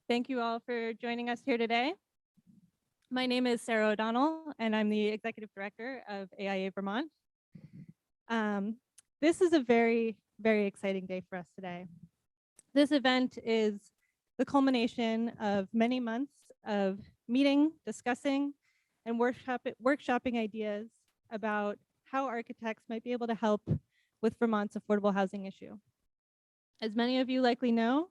Thank you all for joining us here today. My name is Sarah O'Donnell, and I'm the Executive Director of AIA Vermont. This is a very, very exciting day for us today. This event is the culmination of many months of meeting, discussing, and workshopping ideas about how architects might be able to help with Vermont's affordable housing issue. As many of you likely know,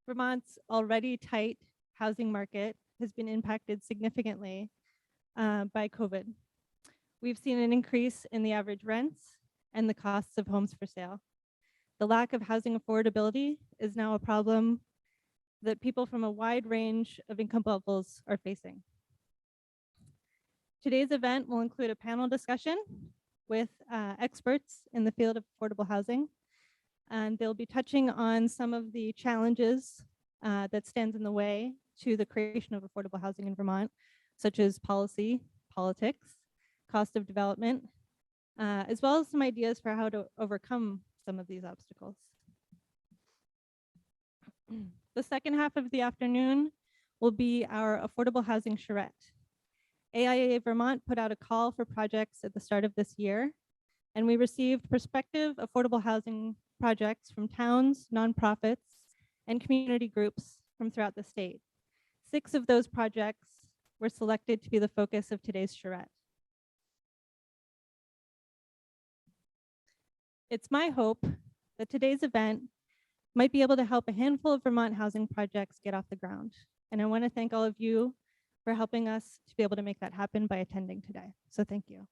Vermont's already tight housing market has been impacted significantly by COVID. We've seen an increase in the average rents and the costs of homes for sale. The lack of housing affordability is now a problem that people from a wide range of income levels are facing. Today's event will include a panel discussion with experts in the field of affordable housing. And they'll be touching on some of the challenges that stands in the way to the creation of affordable housing in Vermont, such as policy, politics, cost of development, as well as some ideas for how to overcome some of these obstacles. The second half of the afternoon will be our affordable housing charrette. AIA Vermont put out a call for projects at the start of this year, and we received prospective affordable housing projects from towns, nonprofits, and community groups from throughout the state. 6 of those projects were selected to be the focus of today's charrette. It's my hope that today's event might be able to help a handful of Vermont housing projects get off the ground. And I want to thank all of you for helping us to be able to make that happen by attending today. So thank you.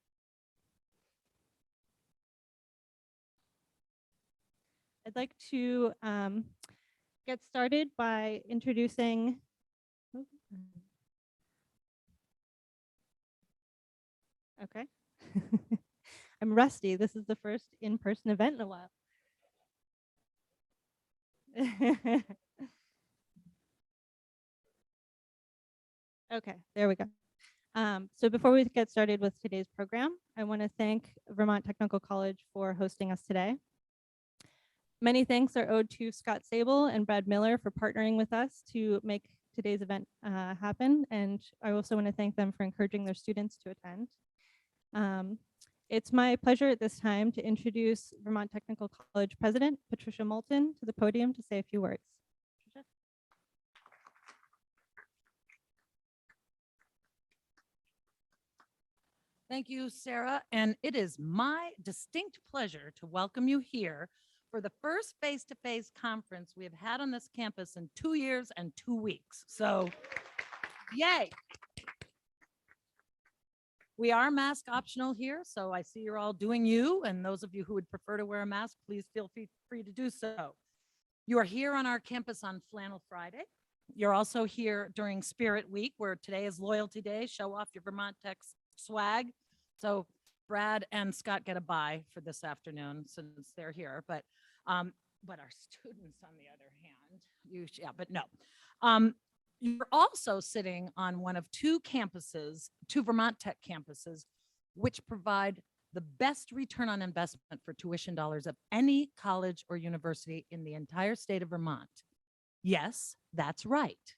I'd like to get started by introducing okay. I'm rusty. This is the first in-person event in a while. Okay, there we go. So before we get started with today's program, I want to thank Vermont Technical College for hosting us today. Many thanks are owed to Scott Sable and Brad Miller for partnering with us to make today's event happen. And I also want to thank them for encouraging their students to attend. It's my pleasure at this time to introduce Vermont Technical College President Patricia Moulton to the podium to say a few words. Patricia. Thank you, Sarah. And it is my distinct pleasure to welcome you here for the first face-to-face conference we have had on this campus in 2 years and 2 weeks. So, yay. We are mask optional here, so I see you're all doing you, and those of you who would prefer to wear a mask, please feel free to do so. You are here on our campus on Flannel Friday. You're also here during Spirit Week, where today is Loyalty Day. Show off your Vermont Tech swag. So Brad and Scott get a bye for this afternoon since they're here, but our students, on the other hand, you're also sitting on one of 2 campuses, 2 Vermont Tech campuses, which provide the best return on investment for tuition dollars of any college or university in the entire state of Vermont. Yes, that's right.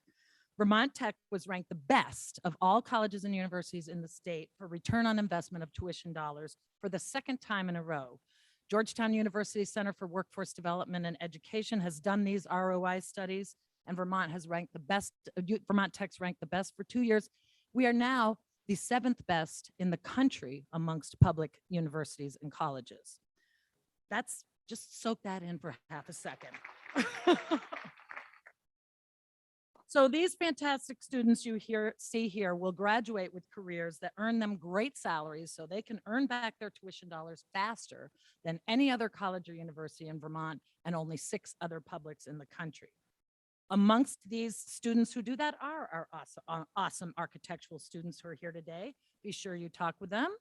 Vermont Tech was ranked the best of all colleges and universities in the state for return on investment of tuition dollars for the 2nd time in a row. Georgetown University Center for Workforce Development and Education has done these ROI studies, and Vermont has ranked the best. Vermont Tech's ranked the best for 2 years. We are now the 7th best in the country amongst public universities and colleges. That's just soak that in for half a second. So these fantastic students you see here will graduate with careers that earn them great salaries so they can earn back their tuition dollars faster than any other college or university in Vermont and only 6 other publics in the country. Amongst these students who do that are our awesome architectural students who are here today. Be sure you talk with them.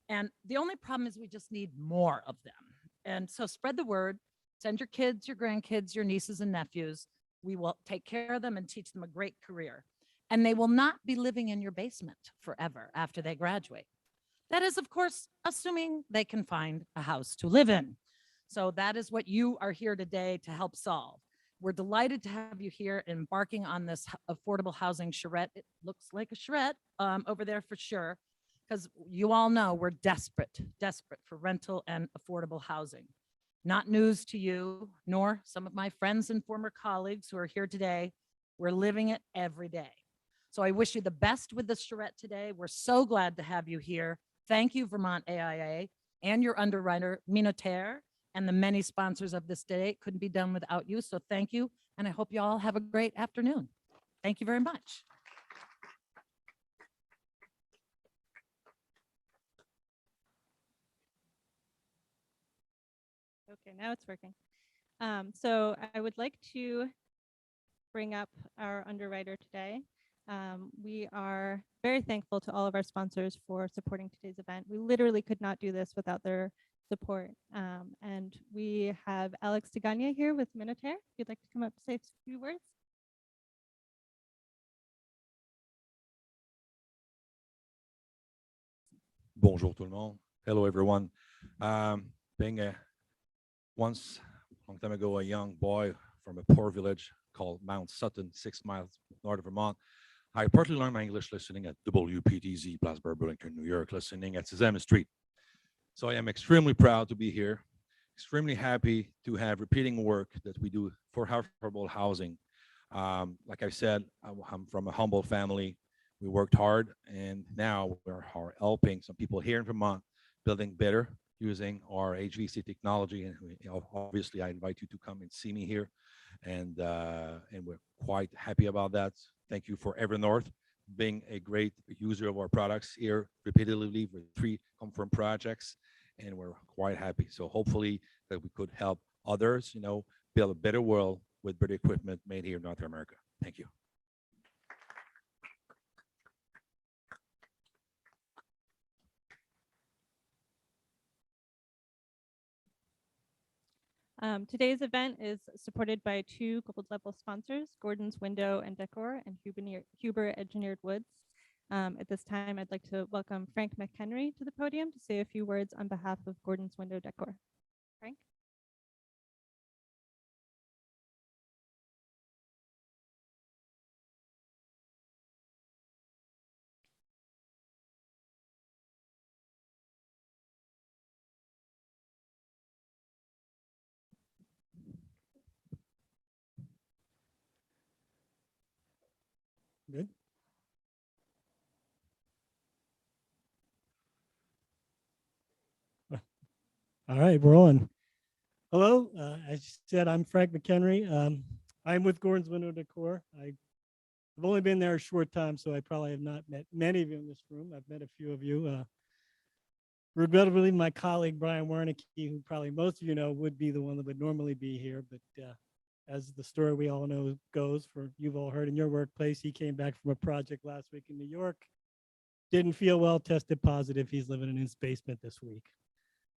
And the only problem is we just need more of them. And so spread the word, send your kids, your grandkids, your nieces and nephews. We will take care of them and teach them a great career. And they will not be living in your basement forever after they graduate. That is, of course, assuming they can find a house to live in. So that is what you are here today to help solve. We're delighted to have you here embarking on this affordable housing charrette. It looks like a charrette over there for sure, because you all know we're desperate for rental and affordable housing. Not news to you, nor some of my friends and former colleagues who are here today. We're living it every day. So I wish you the best with the charrette today. We're so glad to have you here. Thank you, Vermont AIA, and your underwriter, Moderator, and the many sponsors of this day. It couldn't be done without you. So thank you. And I hope you all have a great afternoon. Thank you very much. Okay, now it's working. So I would like to bring up our underwriter today. We are very thankful to all of our sponsors for supporting today's event. We literally could not do this without their support. And we have Alex Tiganya here with Moderator. If you'd like to come up to say a few words. Bonjour tout le monde. Hello everyone. Being once, a long time ago, a young boy from a poor village called Mount Sutton, 6 miles north of Vermont, I partly learned my English listening at WPTZ, Plattsburgh, Burlington, New York, listening at Sesame Street. So I am extremely proud to be here, extremely happy to have repeating work that we do for affordable housing. Like I said, I'm from a humble family. We worked hard, and now we're helping some people here in Vermont building better using our HVAC technology. And obviously, I invite you to come and see me here, and we're quite happy about that. Thank you for Evernorth being a great user of our products here repeatedly with 3 confirmed projects, and we're quite happy. So hopefully that we could help others, build a better world with better equipment made here in North America. Thank you. Today's event is supported by 2 gold level sponsors, Gordon's Window and Decor and Huber Engineered Woods. At this time, I'd like to welcome Frank McHenry to the podium to say a few words on behalf of Gordon's Window Decor. Frank? Good. All right, we're on. Hello, as you said, I'm Frank McHenry. I'm with Gordon's Window Decor. I've only been there a short time, so I probably have not met many of you in this room. I've met a few of you. Regrettably, my colleague, Brian Wernicke, who probably most of you know, would be the one that would normally be here, but as the story we all know goes, for you've all heard in your workplace, he came back from a project last week in New York, didn't feel well, tested positive. He's living in his basement this week.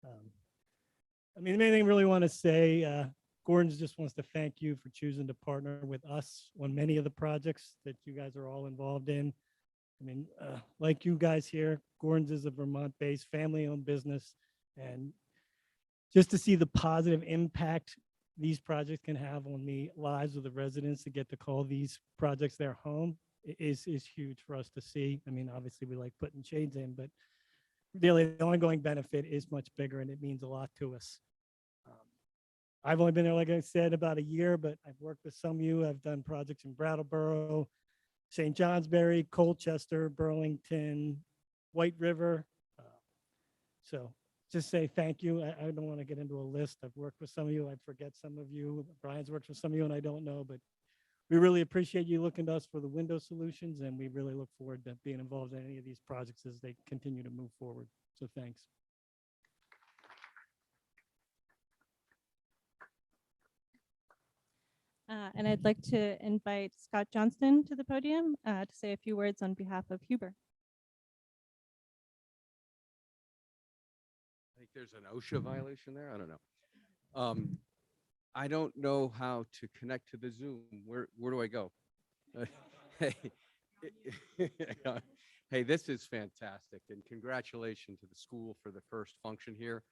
I mean, the main thing I really want to say, Gordon's just wants to thank you for choosing to partner with us on many of the projects that you guys are all involved in. I mean, like you guys here, Gordon's is a Vermont-based family-owned business, and just to see the positive impact these projects can have on the lives of the residents to get to call these projects their home is huge for us to see. I mean, obviously we like putting shades in, but really the ongoing benefit is much bigger, and it means a lot to us. I've only been there, like I said, about a year, but I've worked with some of you. I've done projects in Brattleboro, St. Johnsbury, Colchester, Burlington, White River. So just say thank you. I don't want to get into a list. I've worked with some of you. I forget some of you. Brian's worked with some of you, and I don't know, but we really appreciate you looking to us for the window solutions, and we really look forward to being involved in any of these projects as they continue to move forward. So thanks. And I'd like to invite Scott Johnston to the podium to say a few words on behalf of Huber. I think there's an OSHA violation there. I don't know. I don't know how to connect to the Zoom. Where do I go? Hey, hey, this is fantastic, and congratulations to the school for the first function here.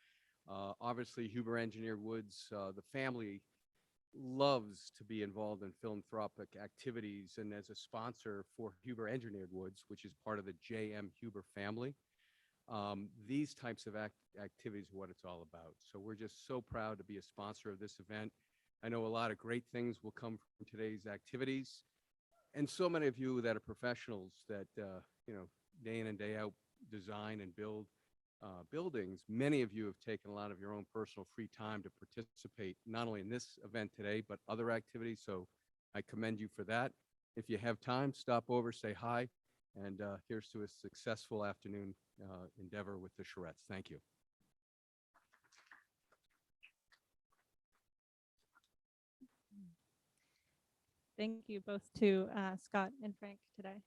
Obviously, Huber Engineered Woods, the family loves to be involved in philanthropic activities and as a sponsor for Huber Engineered Woods, which is part of the J.M. Huber family. These types of activities are what it's all about. So we're just so proud to be a sponsor of this event. I know a lot of great things will come from today's activities. And so many of you that are professionals that, day in and day out design and build buildings, many of you have taken a lot of your own personal free time to participate, not only in this event today, but other activities. So I commend you for that. If you have time, stop over, say hi, and here's to a successful afternoon endeavor with the charrettes. Thank you. Thank you both to Scott and Frank today.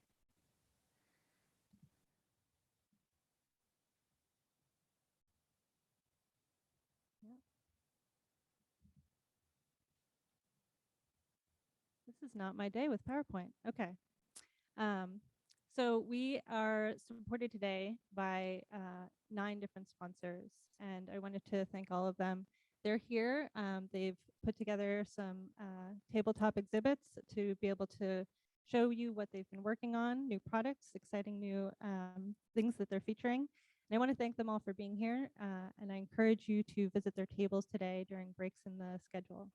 This is not my day with PowerPoint. Okay. So we are supported today by 9 different sponsors, and I wanted to thank all of them. They're here. They've put together some tabletop exhibits to be able to show you what they've been working on, new products, exciting new things that they're featuring. And I want to thank them all for being here, and I encourage you to visit their tables today during breaks in the schedule.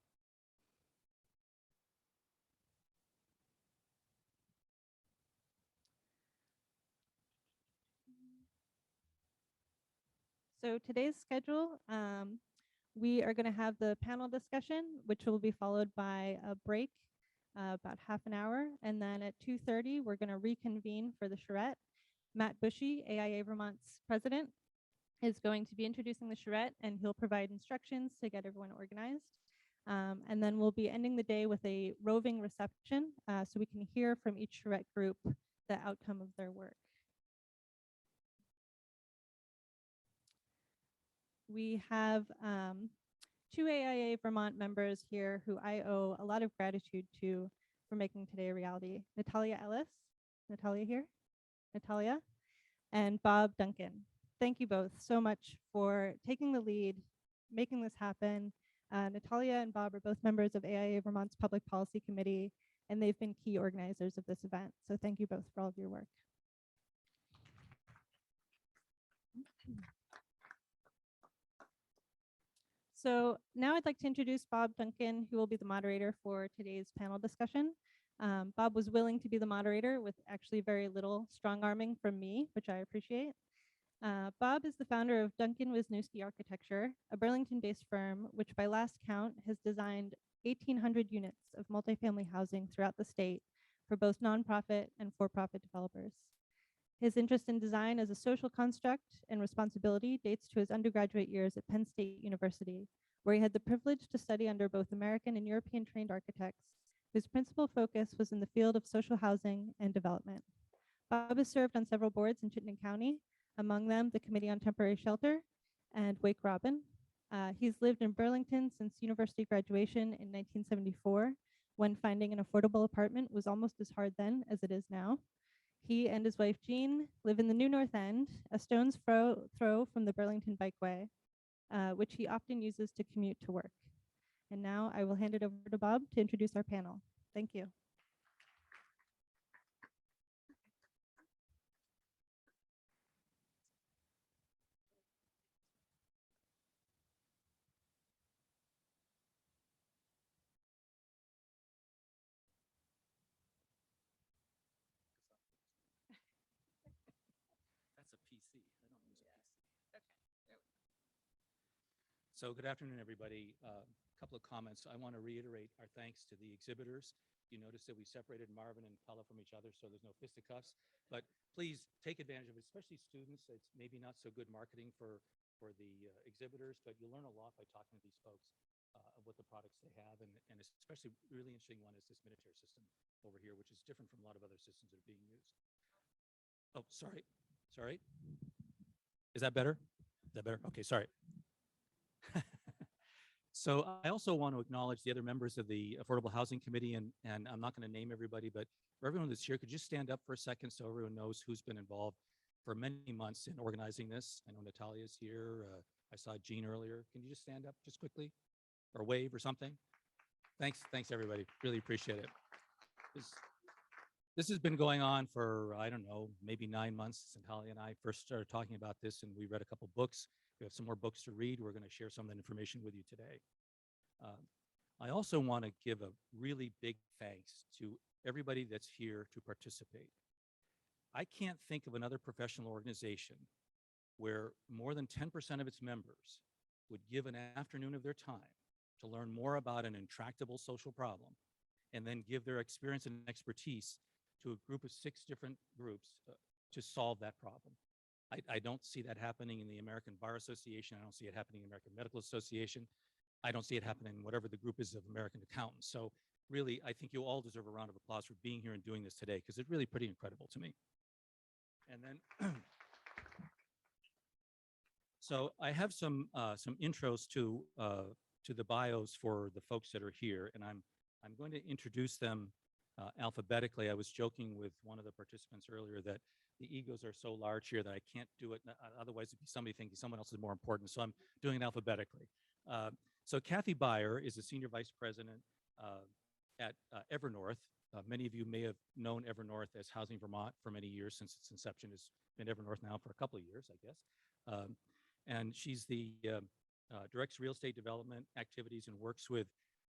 So today's schedule, we are going to have the panel discussion, which will be followed by a break, about half an hour. And then at 2:30, we're going to reconvene for the charrette. Matt Bushy, AIA Vermont's president, is going to be introducing the charrette, and he'll provide instructions to get everyone organized. And then we'll be ending the day with a roving reception, so we can hear from each charrette group the outcome of their work. We have 2 AIA Vermont members here who I owe a lot of gratitude to for making today a reality. Natalia Ellis, Natalia here, Natalia, and Bob Duncan. Thank you both so much for taking the lead, making this happen. Natalia and Bob are both members of AIA Vermont's Public Policy Committee, and they've been key organizers of this event. So thank you both for all of your work. So now I'd like to introduce Bob Duncan, who will be the moderator for today's panel discussion. Bob was willing to be the moderator with actually very little strong arming from me, which I appreciate. Bob is the founder of Duncan Wisniewski Architecture, a Burlington-based firm, which by last count has designed 1,800 units of multifamily housing throughout the state for both nonprofit and for-profit developers. His interest in design as a social construct and responsibility dates to his undergraduate years at Penn State University, where he had the privilege to study under both American and European trained architects, whose principal focus was in the field of social housing and development. Bob has served on several boards in Chittenden County, among them the Committee on Temporary Shelter and Wake Robin. He's lived in Burlington since university graduation in 1974, when finding an affordable apartment was almost as hard then as it is now. He and his wife, Jean, live in the New North End, a stone's throw from the Burlington Bikeway, which he often uses to commute to work. And now I will hand it over to Bob to introduce our panel. Thank you. That's a PC. I don't use a PC. Okay. So good afternoon, everybody. A couple of comments. I want to reiterate our thanks to the exhibitors. You notice that we separated Marvin and Pella from each other, so there's no fisticuffs. But please take advantage of it, especially students. It's maybe not so good marketing for the exhibitors, but you'll learn a lot by talking to these folks of what the products they have. And especially really interesting one is this miniature system over here, which is different from a lot of other systems that are being used. Oh, sorry. Sorry. Is that better? Is that better? Okay, sorry. So I also want to acknowledge the other members of the Affordable Housing Committee, and I'm not going to name everybody, but for everyone that's here, could you stand up for a second so everyone knows who's been involved for many months in organizing this? I know Natalia's here. I saw Jean earlier. Can you just stand up just quickly or wave or something? Thanks everybody. Really appreciate it. This, this has been going on for, I don't know, maybe 9 months since Holly and I first started talking about this, and we read a couple books. We have some more books to read. We're going to share some of that information with you today. I also want to give a really big thanks to everybody that's here to participate. I can't think of another professional organization where more than 10% of its members would give an afternoon of their time to learn more about an intractable social problem and then give their experience and expertise to a group of 6 different groups to solve that problem. I don't see that happening in the American Bar Association. I don't see it happening in the American Medical Association. I don't see it happening in whatever the group is of American accountants. So really, I think you all deserve a round of applause for being here and doing this today, because it's really pretty incredible to me. And then, so I have some intros to the bios for the folks that are here, and I'm going to introduce them alphabetically. I was joking with one of the participants earlier that the egos are so large here that I can't do it. Otherwise, it'd be somebody thinking someone else is more important. So I'm doing it alphabetically. So Kathy Beyer is the Senior Vice President at Evernorth. Many of you may have known Evernorth as Housing Vermont for many years, since its inception. Has been Evernorth now for a couple of years, I guess. And she's the directs real estate development activities and works with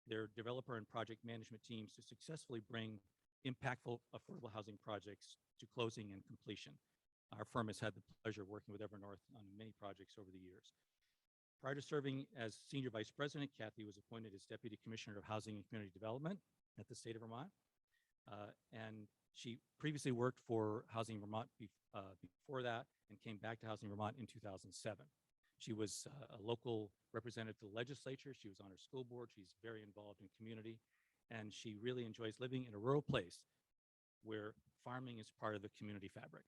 their developer and project management teams to successfully bring impactful affordable housing projects to closing and completion. Our firm has had the pleasure of working with Evernorth on many projects over the years. Prior to serving as Senior Vice President, Kathy was appointed as Deputy Commissioner of Housing and Community Development at the state of Vermont. And she previously worked for Housing Vermont before that, and came back to Housing Vermont in 2007. She was a local representative to the legislature. She was on her school board. She's very involved in community, and she really enjoys living in a rural place where farming is part of the community fabric.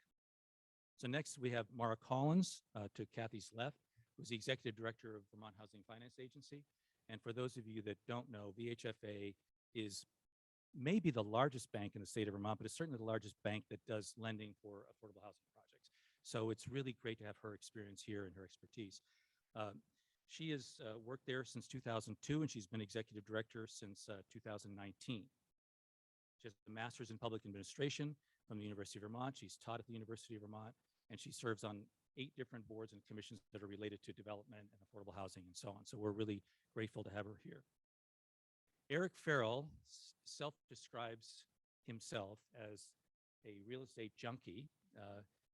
So next we have Maura Collins to Kathy's left, who's the Executive Director of Vermont Housing Finance Agency. And for those of you that don't know, VHFA is maybe the largest bank in the state of Vermont, but it's certainly the largest bank that does lending for affordable housing projects. So it's really great to have her experience here and her expertise. She has worked there since 2002, and she's been executive director since 2019. She has a master's in public administration from the University of Vermont. She's taught at the University of Vermont, and she serves on 8 different boards and commissions that are related to development and affordable housing and so on. So we're really grateful to have her here. Erik Farrell self-describes himself as a real estate junkie.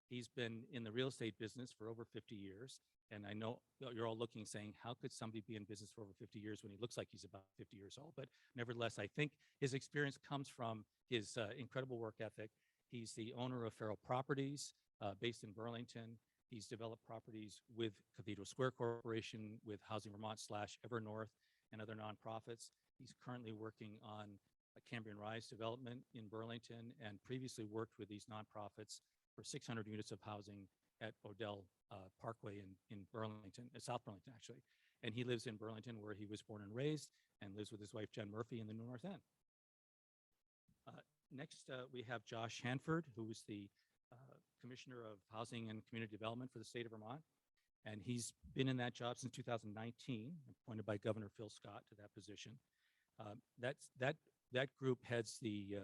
He's been in the real estate business for over 50 years. And I know you're all looking, saying, how could somebody be in business for over 50 years when he looks like he's about 50 years old? But nevertheless, I think his experience comes from his incredible work ethic. He's the owner of Farrell Properties, based in Burlington. He's developed properties with Cathedral Square Corporation, with Housing Vermont / Evernorth, and other nonprofits. He's currently working on a Cambrian Rise development in Burlington, and previously worked with these nonprofits for 600 units of housing at Odell Parkway in Burlington, South Burlington, actually. And he lives in Burlington, where he was born and raised, and lives with his wife, Jen Murphy, in the North End. Next, we have Josh Hanford, who is the Commissioner of Housing and Community Development for the state of Vermont. And he's been in that job since 2019, appointed by Governor Phil Scott to that position. That group heads the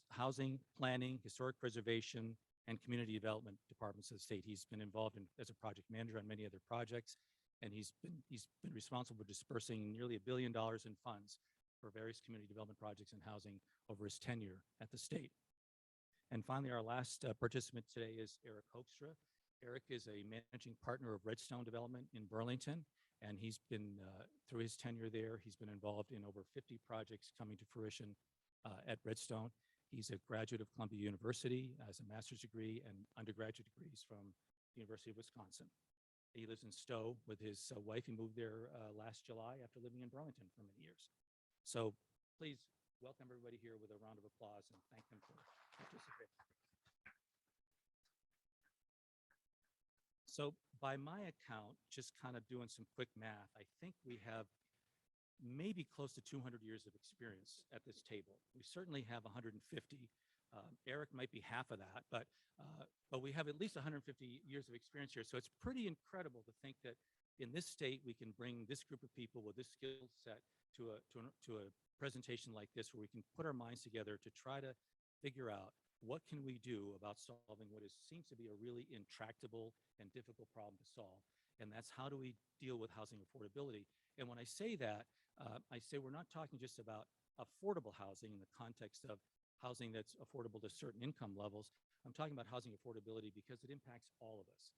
housing, planning, historic preservation, and community development departments of the state. He's been involved as a project manager on many other projects, and he's been responsible for dispersing nearly $1 billion in funds for various community development projects and housing over his tenure at the state. And finally, our last participant today is Erik Hoekstra. Erik is a managing partner of Redstone Development in Burlington, and he's been, through his tenure there, he's been involved in over 50 projects coming to fruition at Redstone. He's a graduate of Columbia University, has a master's degree and undergraduate degrees from the University of Wisconsin. He lives in Stowe with his wife. He moved there last July after living in Burlington for many years. So please welcome everybody here with a round of applause and thank them for participating. So by my account, just kind of doing some quick math, I think we have maybe close to 200 years of experience at this table. We certainly have 150. Erik might be half of that, but we have at least 150 years of experience here. So it's pretty incredible to think that in this state, we can bring this group of people with this skill set to a presentation like this, where we can put our minds together to try to figure out what can we do about solving what seems to be a really intractable and difficult problem to solve. And that's, how do we deal with housing affordability? And when I say that, I say we're not talking just about affordable housing in the context of housing that's affordable to certain income levels. I'm talking about housing affordability because it impacts all of us.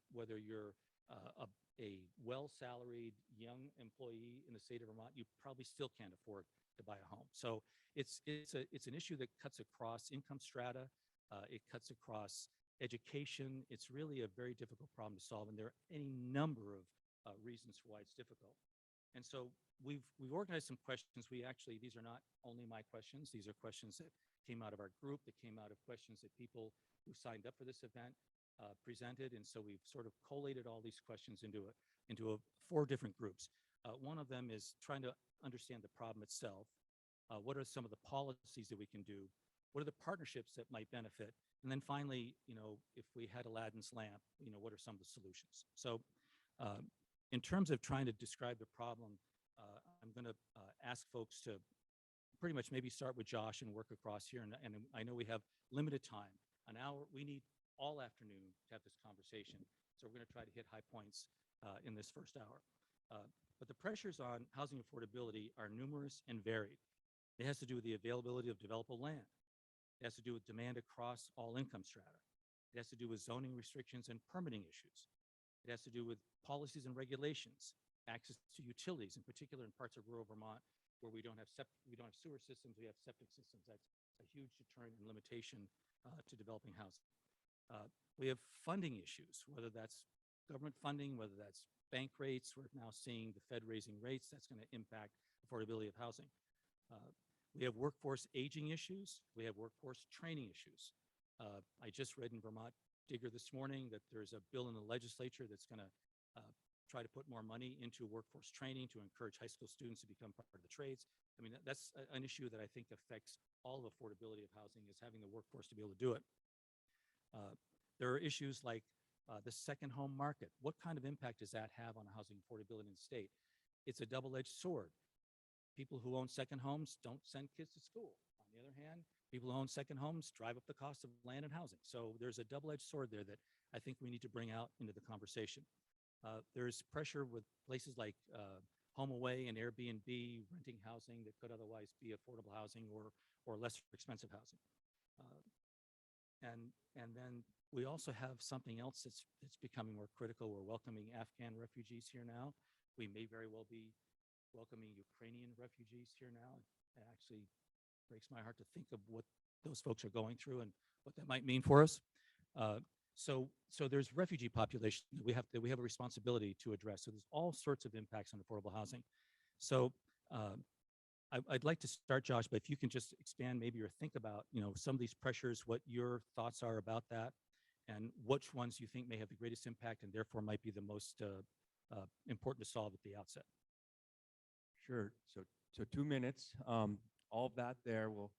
Whether you're a well-salaried young employee in the state of Vermont, you probably still can't afford to buy a home. So it's an issue that cuts across income strata. It cuts across education. It's really a very difficult problem to solve, and there are any number of reasons for why it's difficult. And so we've organized some questions. These are not only my questions. These are questions that came out of our group, that came out of questions that people who signed up for this event presented. And so we've sort of collated all these questions into 4 different groups. One of them is trying to understand the problem itself. What are some of the policies that we can do? What are the partnerships that might benefit? And then finally, if we had Aladdin's lamp, what are some of the solutions? So in terms of trying to describe the problem, I'm going to ask folks to pretty much maybe start with Josh and work across here. And I know we have limited time, an hour. We need all afternoon to have this conversation. So we're going to try to hit high points in this first hour. But the pressures on housing affordability are numerous and varied. It has to do with the availability of developable land. It has to do with demand across all income strata. It has to do with zoning restrictions and permitting issues. It has to do with policies and regulations, access to utilities, in particular in parts of rural Vermont where we don't have sewer systems, we have septic systems. That's a huge deterrent and limitation to developing housing. We have funding issues, whether that's government funding, whether that's bank rates. We're now seeing the Fed raising rates. That's going to impact affordability of housing. We have workforce aging issues. We have workforce training issues. I just read in Vermont Digger this morning that there's a bill in the legislature that's going to try to put more money into workforce training to encourage high school students to become part of the trades. I mean, that's an issue that I think affects all of affordability of housing, is having the workforce to be able to do it. There are issues like the second home market. What kind of impact does that have on housing affordability in the state? It's a double-edged sword. People who own second homes don't send kids to school. On the other hand, people who own second homes drive up the cost of land and housing. So there's a double-edged sword there that I think we need to bring out into the conversation. There's pressure with places like HomeAway and Airbnb renting housing that could otherwise be affordable housing or less expensive housing. And then we also have something else that's becoming more critical. We're welcoming Afghan refugees here now. We may very well be welcoming Ukrainian refugees here now. It actually breaks my heart to think of what those folks are going through and what that might mean for us. So there's refugee population that we have a responsibility to address. So there's all sorts of impacts on affordable housing. So I'd like to start, Josh, but if you can just expand maybe or think about, some of these pressures, what your thoughts are about that, and which ones you think may have the greatest impact and therefore might be the most important to solve at the outset. Sure. So 2 minutes. All of that there will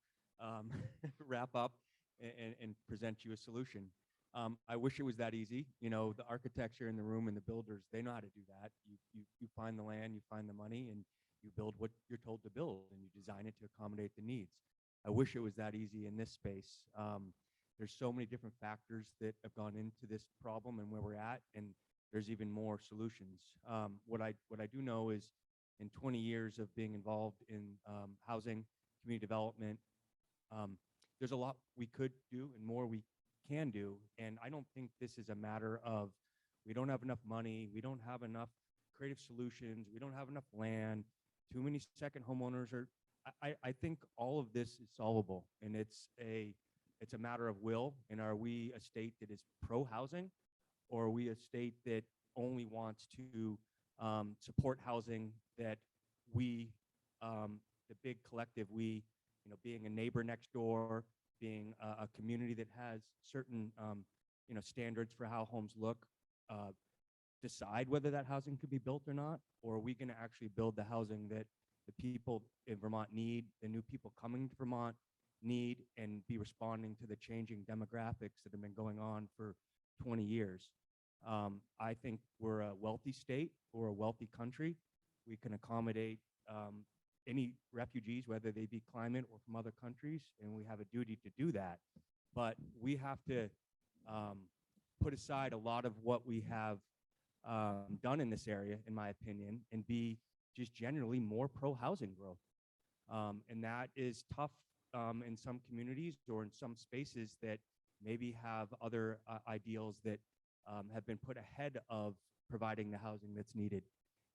wrap up and present you a solution. I wish it was that easy. The architects here in the room and the builders, they know how to do that. You find the land, you find the money, and you build what you're told to build, and you design it to accommodate the needs. I wish it was that easy in this space. There's so many different factors that have gone into this problem and where we're at, and there's even more solutions. What I do know is in 20 years of being involved in housing, community development, there's a lot we could do and more we can do. And I don't think this is a matter of we don't have enough money, we don't have enough creative solutions, we don't have enough land, too many second homeowners are. I think all of this is solvable, and it's a matter of will. And are we a state that is pro-housing, or are we a state that only wants to support housing that we, the big collective, we, being a neighbor next door, being a community that has certain, standards for how homes look, decide whether that housing could be built or not? Or are we going to actually build the housing that the people in Vermont need, the new people coming to Vermont need, and be responding to the changing demographics that have been going on for 20 years? I think we're a wealthy state or a wealthy country. We can accommodate any refugees, whether they be climate or from other countries, and we have a duty to do that. But we have to put aside a lot of what we have done in this area, in my opinion, and be just generally more pro-housing growth. And that is tough in some communities or in some spaces that maybe have other ideals that have been put ahead of providing the housing that's needed.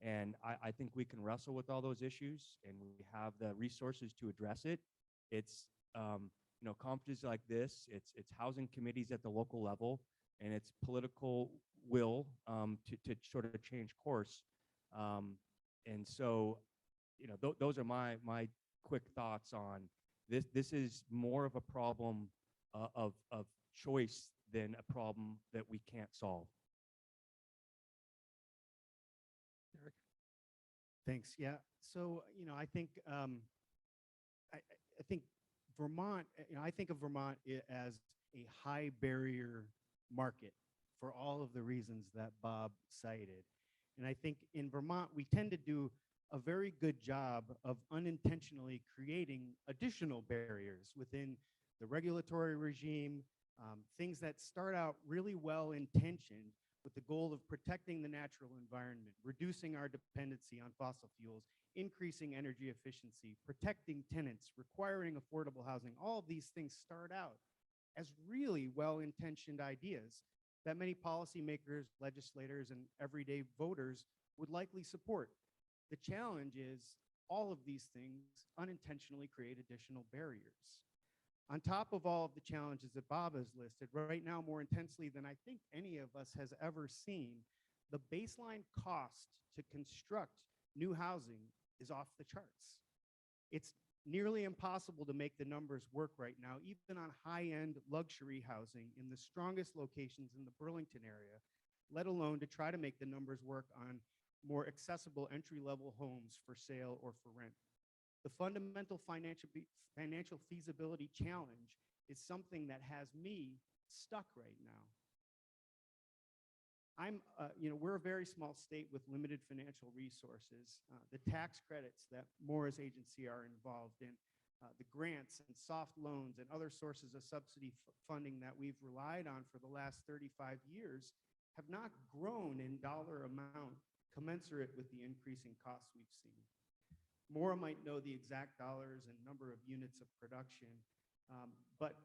And I think we can wrestle with all those issues, and we have the resources to address it. It's conferences like this, it's housing committees at the local level, and it's political will to sort of change course. And so, those are my quick thoughts on this. This is more of a problem of choice than a problem that we can't solve. Erik? Thanks. Yeah. So, I think I think Vermont, I think of Vermont as a high barrier market for all of the reasons that Bob cited. And I think in Vermont, we tend to do a very good job of unintentionally creating additional barriers within the regulatory regime, things that start out really well intentioned with the goal of protecting the natural environment, reducing our dependency on fossil fuels, increasing energy efficiency, protecting tenants, requiring affordable housing. All of these things start out as really well-intentioned ideas that many policymakers, legislators, and everyday voters would likely support. The challenge is all of these things unintentionally create additional barriers. On top of all of the challenges that Bob has listed, right now more intensely than I think any of us has ever seen, the baseline cost to construct new housing is off the charts. It's nearly impossible to make the numbers work right now, even on high-end luxury housing in the strongest locations in the Burlington area, let alone to try to make the numbers work on more accessible entry-level homes for sale or for rent. The fundamental financial feasibility challenge is something that has me stuck right now. We're a very small state with limited financial resources. The tax credits that Maura's agency are involved in, the grants and soft loans and other sources of subsidy funding that we've relied on for the last 35 years have not grown in dollar amount commensurate with the increasing costs we've seen. Maura might know the exact dollars and number of units of production, but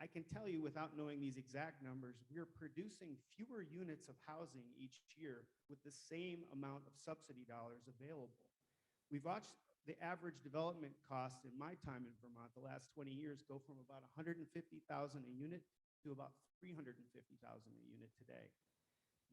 I can tell you without knowing these exact numbers, we're producing fewer units of housing each year with the same amount of subsidy dollars available. We've watched the average development cost in my time in Vermont the last 20 years go from about $150,000 a unit to about $350,000 a unit today.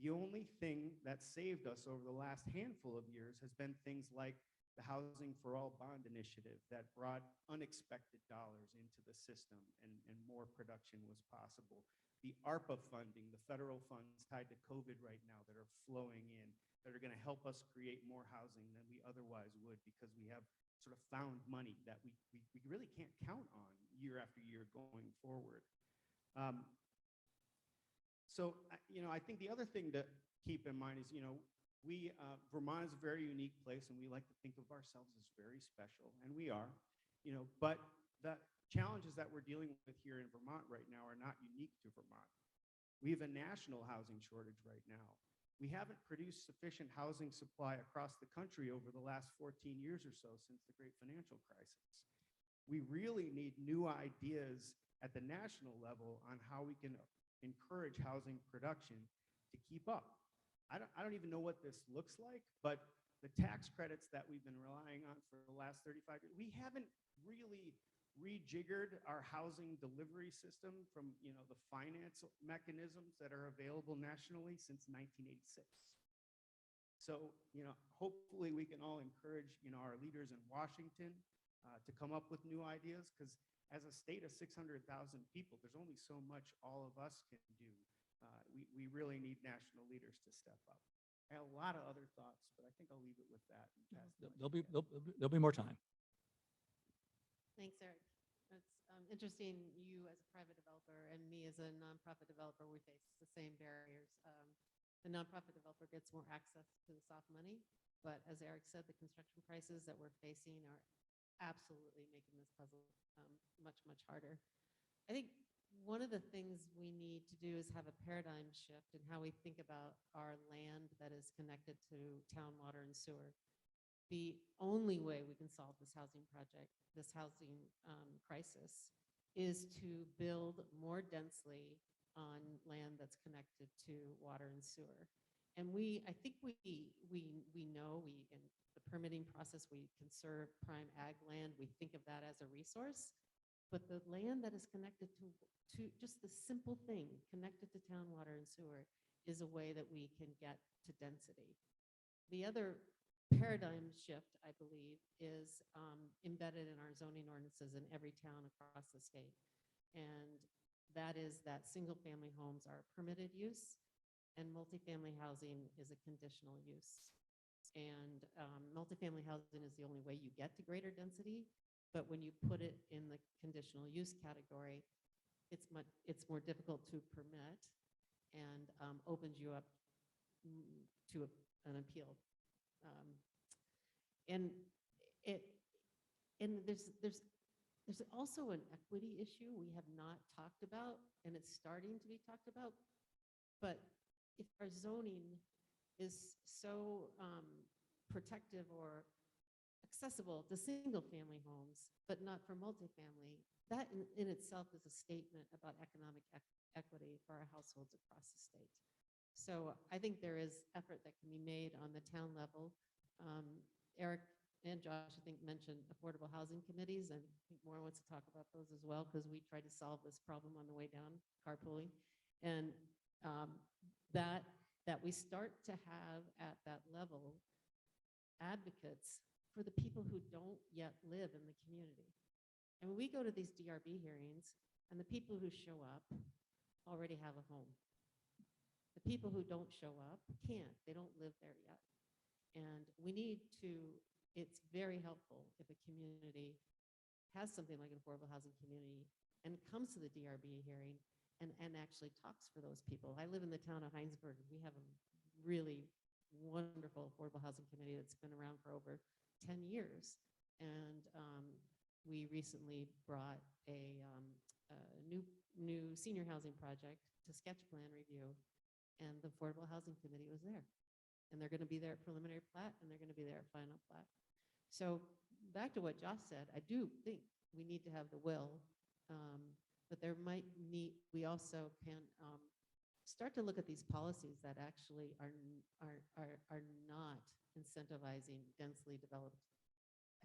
The only thing that saved us over the last handful of years has been things like the Housing for All bond initiative that brought unexpected dollars into the system and more production was possible. The ARPA funding, the federal funds tied to COVID right now that are flowing in, that are going to help us create more housing than we otherwise would because we have sort of found money that we really can't count on year after year going forward. I think the other thing to keep in mind is, Vermont is a very unique place, and we like to think of ourselves as very special, and we are, but the challenges that we're dealing with here in Vermont right now are not unique to Vermont. We have a national housing shortage right now. We haven't produced sufficient housing supply across the country over the last 14 years or so since the Great Financial Crisis. We really need new ideas at the national level on how we can encourage housing production to keep up. I don't even know what this looks like, but the tax credits that we've been relying on for the last 35 years, we haven't really rejiggered our housing delivery system from the finance mechanisms that are available nationally since 1986. So hopefully we can all encourage our leaders in Washington to come up with new ideas, because as a state of 600,000 people, there's only so much all of us can do. We really need national leaders to step up. I have a lot of other thoughts, but I think I'll leave it with that. And pass the mic back. There'll be more time. Thanks, Erik. It's interesting, you as a private developer and me as a nonprofit developer, we face the same barriers. The nonprofit developer gets more access to the soft money. But as Erik said, the construction prices that we're facing are absolutely making this puzzle much, much harder. I think one of the things we need to do is have a paradigm shift in how we think about our land that is connected to town water and sewer. The only way we can solve this housing crisis, is to build more densely on land that's connected to water and sewer. And I think we know in the permitting process, we conserve prime ag land. We think of that as a resource, but the land that is connected to just the simple thing, connected to town water and sewer, is a way that we can get to density. The other paradigm shift, I believe, is embedded in our zoning ordinances in every town across the state. And that is that single-family homes are permitted use and multifamily housing is a conditional use. And multifamily housing is the only way you get to greater density, but when you put it in the conditional use category, it's more difficult to permit and opens you up to an appeal. And there's also an equity issue we have not talked about, and it's starting to be talked about. But if our zoning is so protective or accessible to single-family homes, but not for multifamily, that in itself is a statement about economic equity for our households across the state. So I think there is effort that can be made on the town level. Erik and Josh, I think, mentioned affordable housing committees, and I think Maura wants to talk about those as well, because we tried to solve this problem on the way down, carpooling. And that we start to have at that level advocates for the people who don't yet live in the community. And when we go to these DRB hearings, and the people who show up already have a home. The people who don't show up can't. They don't live there yet. And we need to, it's very helpful if a community has something like an affordable housing community and comes to the DRB hearing and actually talks for those people. I live in the town of Heinsberg. We have a really wonderful affordable housing committee that's been around for over 10 years. And we recently brought a new senior housing project to sketch plan review, and the Affordable Housing Committee was there. And they're going to be there at preliminary plat, and they're going to be there at final plat. So back to what Josh said, I do think we need to have the will, but we also can start to look at these policies that actually are not incentivizing densely developed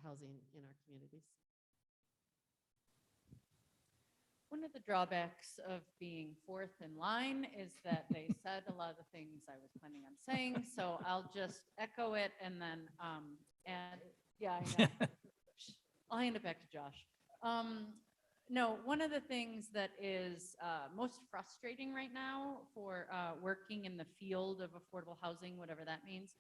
housing in our communities. One of the drawbacks of being fourth in line is that they said a lot of the things I was planning on saying, so I'll just echo it and then add. Yeah, I know. I'll hand it back to Josh. No, one of the things that is most frustrating right now for working in the field of affordable housing, whatever that means,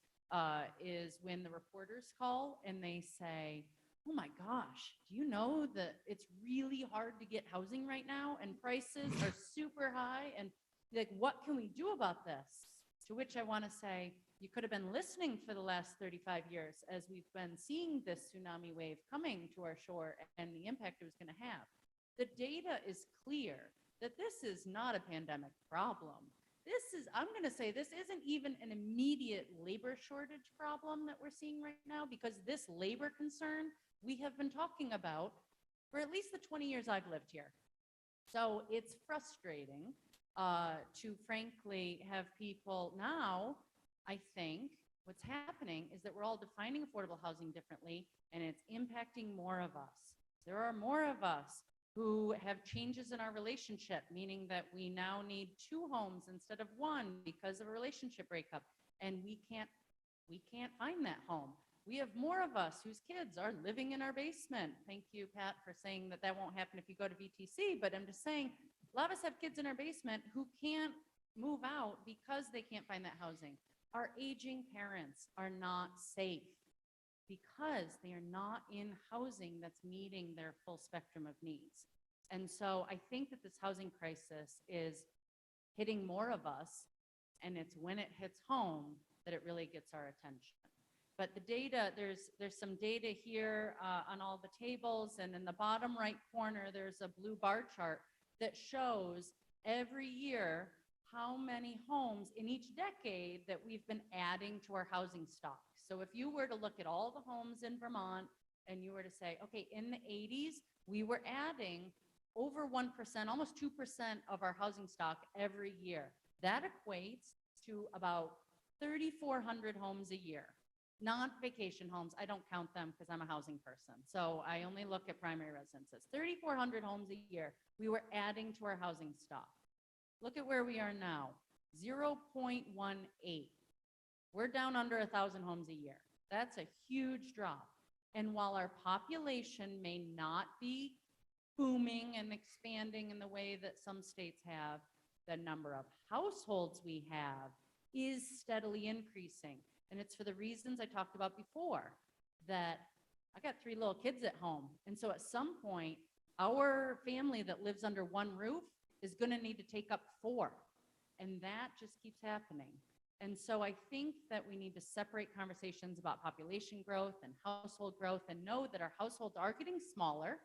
is when the reporters call and they say, oh my gosh, do you know that it's really hard to get housing right now and prices are super high, and like, what can we do about this? To which I want to say, you could have been listening for the last 35 years as we've been seeing this tsunami wave coming to our shore and the impact it was going to have. The data is clear that this is not a pandemic problem. I'm going to say, this isn't even an immediate labor shortage problem that we're seeing right now, because this labor concern we have been talking about for at least the 20 years I've lived here. So it's frustrating to frankly have people now, I think what's happening is that we're all defining affordable housing differently, and it's impacting more of us. There are more of us who have changes in our relationship, meaning that we now need 2 homes instead of 1 because of a relationship breakup, and we can't find that home. We have more of us whose kids are living in our basement. Thank you, Pat, for saying that won't happen if you go to VTC, but I'm just saying, a lot of us have kids in our basement who can't move out because they can't find that housing. Our aging parents are not safe because they are not in housing that's meeting their full spectrum of needs. And so I think that this housing crisis is hitting more of us, and it's when it hits home that it really gets our attention. But the data, there's some data here on all the tables, and in the bottom right corner, there's a blue bar chart that shows every year how many homes in each decade that we've been adding to our housing stock. So if you were to look at all the homes in Vermont and you were to say, okay, in the 80s, we were adding over 1%, almost 2% of our housing stock every year. That equates to about 3,400 homes a year. Not vacation homes. I don't count them because I'm a housing person. So I only look at primary residences. 3,400 homes a year we were adding to our housing stock. Look at where we are now, 0.18. We're down under 1,000 homes a year. That's a huge drop. And while our population may not be booming and expanding in the way that some states have, the number of households we have is steadily increasing. And it's for the reasons I talked about before, that I got 3 little kids at home. And so at some point, our family that lives under one roof is going to need to take up 4. And that just keeps happening. And so I think that we need to separate conversations about population growth and household growth and know that our households are getting smaller.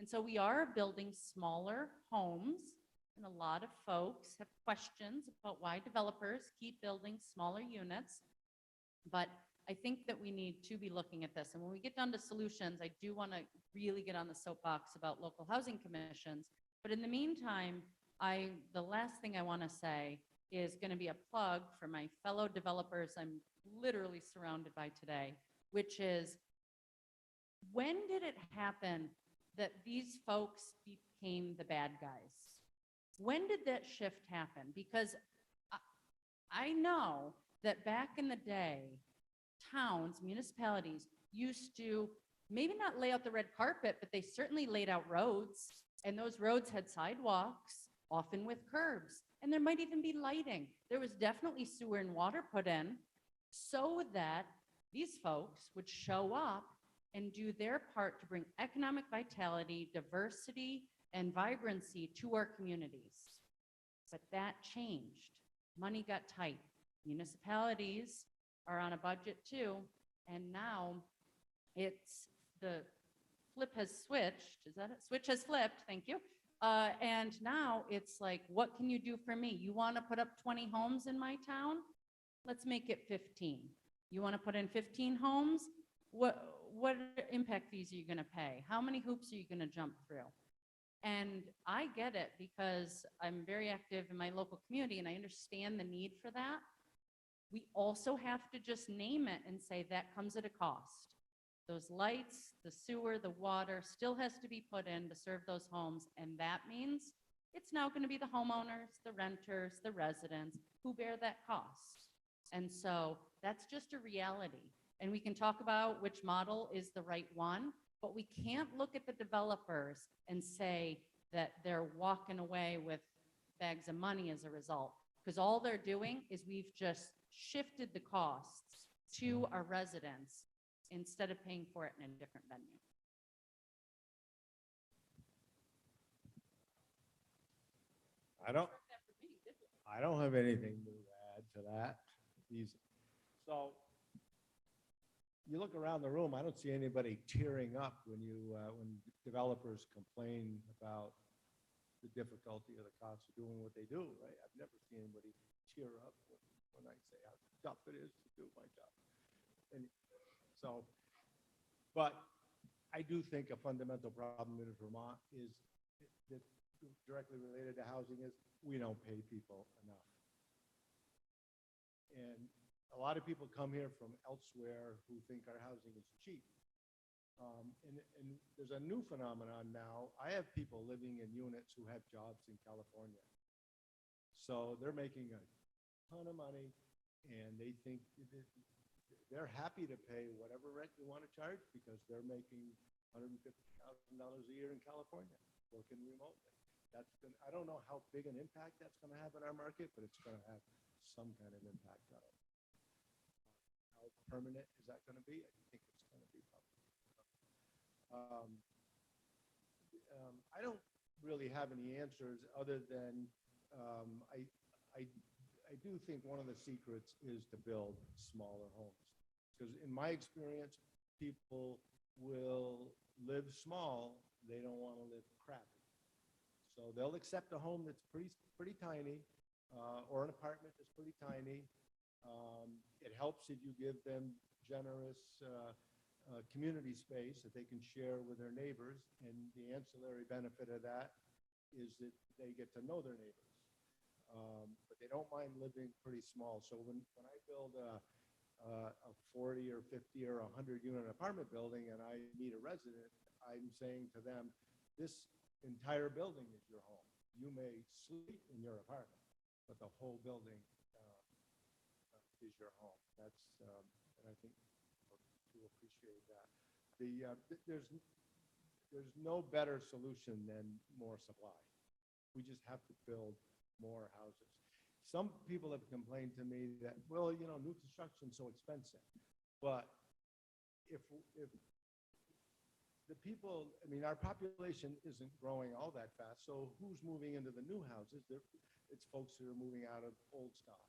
And so we are building smaller homes. And a lot of folks have questions about why developers keep building smaller units. But I think that we need to be looking at this. And when we get down to solutions, I do want to really get on the soapbox about local housing commissions. But in the meantime, the last thing I want to say is going to be a plug for my fellow developers I'm literally surrounded by today, which is, when did it happen that these folks became the bad guys? When did that shift happen? Because I know that back in the day, towns, municipalities used to maybe not lay out the red carpet, but they certainly laid out roads, and those roads had sidewalks, often with curbs, and there might even be lighting. There was definitely sewer and water put in so that these folks would show up and do their part to bring economic vitality, diversity, and vibrancy to our communities. But that changed. Money got tight. Municipalities are on a budget too, and now it's the flip has switched. Is that it? Switch has flipped. Thank you. And now it's like, what can you do for me? You want to put up 20 homes in my town? Let's make it 15. You want to put in 15 homes? What impact fees are you going to pay? How many hoops are you going to jump through? And I get it because I'm very active in my local community and I understand the need for that. We also have to just name it and say that comes at a cost. Those lights, the sewer, the water still has to be put in to serve those homes. And that means it's now going to be the homeowners, the renters, the residents who bear that cost. And so that's just a reality. And we can talk about which model is the right one, but we can't look at the developers and say that they're walking away with bags of money as a result, because all they're doing is we've just shifted the costs to our residents instead of paying for it in a different venue. I don't have anything to add to that. So you look around the room, I don't see anybody tearing up when developers complain about the difficulty or the cost of doing what they do, right? I've never seen anybody tear up when I say how tough it is to do my job. And so, but I do think a fundamental problem in Vermont is that directly related to housing is we don't pay people enough. And a lot of people come here from elsewhere who think our housing is cheap. And there's a new phenomenon now. I have people living in units who have jobs in California. So they're making a ton of money and they think they're happy to pay whatever rent you want to charge because they're making $150,000 a year in California working remotely. I don't know how big an impact that's going to have in our market, but it's going to have some kind of impact on it. How permanent is that going to be? I think it's going to be probably. I don't really have any answers other than I do think one of the secrets is to build smaller homes. Because in my experience, people will live small, they don't want to live crappy. So they'll accept a home that's pretty tiny, or an apartment that's pretty tiny. It helps if you give them generous community space that they can share with their neighbors. And the ancillary benefit of that is that they get to know their neighbors. But they don't mind living pretty small. So when I build a 40 or 50 or 100 unit apartment building and I meet a resident, I'm saying to them, this entire building is your home. You may sleep in your apartment, but the whole building is your home. That's, and I think you appreciate that. There's no better solution than more supply. We just have to build more houses. Some people have complained to me that, well, you know, new construction's so expensive. But if the people, I mean, our population isn't growing all that fast. So who's moving into the new houses? It's folks who are moving out of old stock.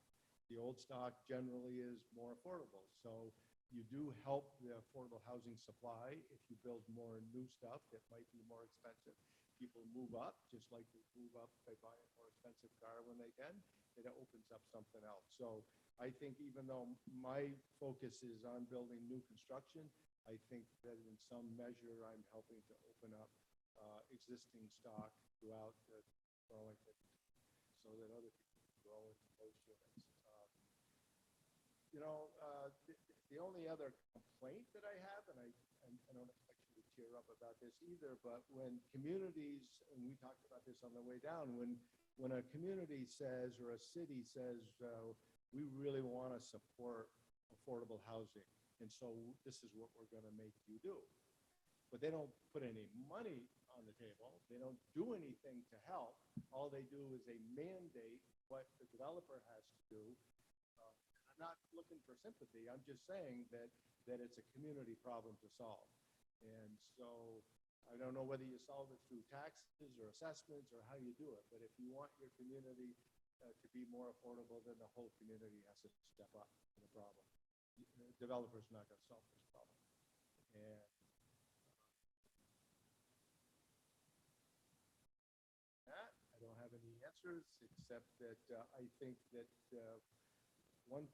The old stock generally is more affordable. So you do help the affordable housing supply if you build more new stuff that might be more expensive. People move up, just like they move up by buying a more expensive car when they can. It opens up something else. So I think even though my focus is on building new construction, I think that in some measure I'm helping to open up existing stock throughout Burlington so that other people can grow into those units. You know, the only other complaint that I have, and I don't expect you to cheer up about this either, but when communities, and we talked about this on the way down, when a community says or a city says, we really want to support affordable housing, and so this is what we're going to make you do. But they don't put any money on the table. They don't do anything to help. All they do is they mandate what the developer has to do. I'm not looking for sympathy. I'm just saying that it's a community problem to solve. And so I don't know whether you solve it through taxes or assessments or how you do it, but if you want your community to be more affordable, then the whole community has to step up to the problem. The developer's not going to solve this problem. And I don't have any answers except that I think that one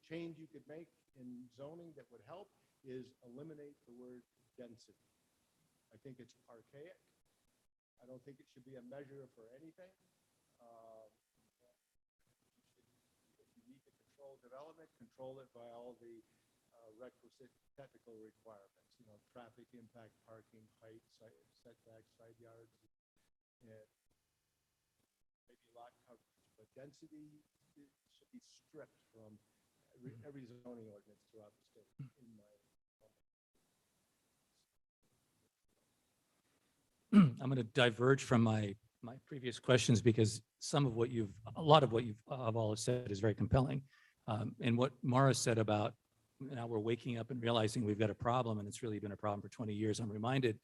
change you could make in zoning that would help is eliminate the word density. I think it's archaic. I don't think it should be a measure for anything. If you need to control development, control it by all the requisite technical requirements, you know, traffic impact, parking, height, setbacks, side yards, and maybe lot coverage. But density should be stripped from every zoning ordinance throughout the state, in my I'm going to diverge from my previous questions because a lot of what you've all said is very compelling. And what Maura said about now we're waking up and realizing we've got a problem, and it's really been a problem for 20 years. I'm reminded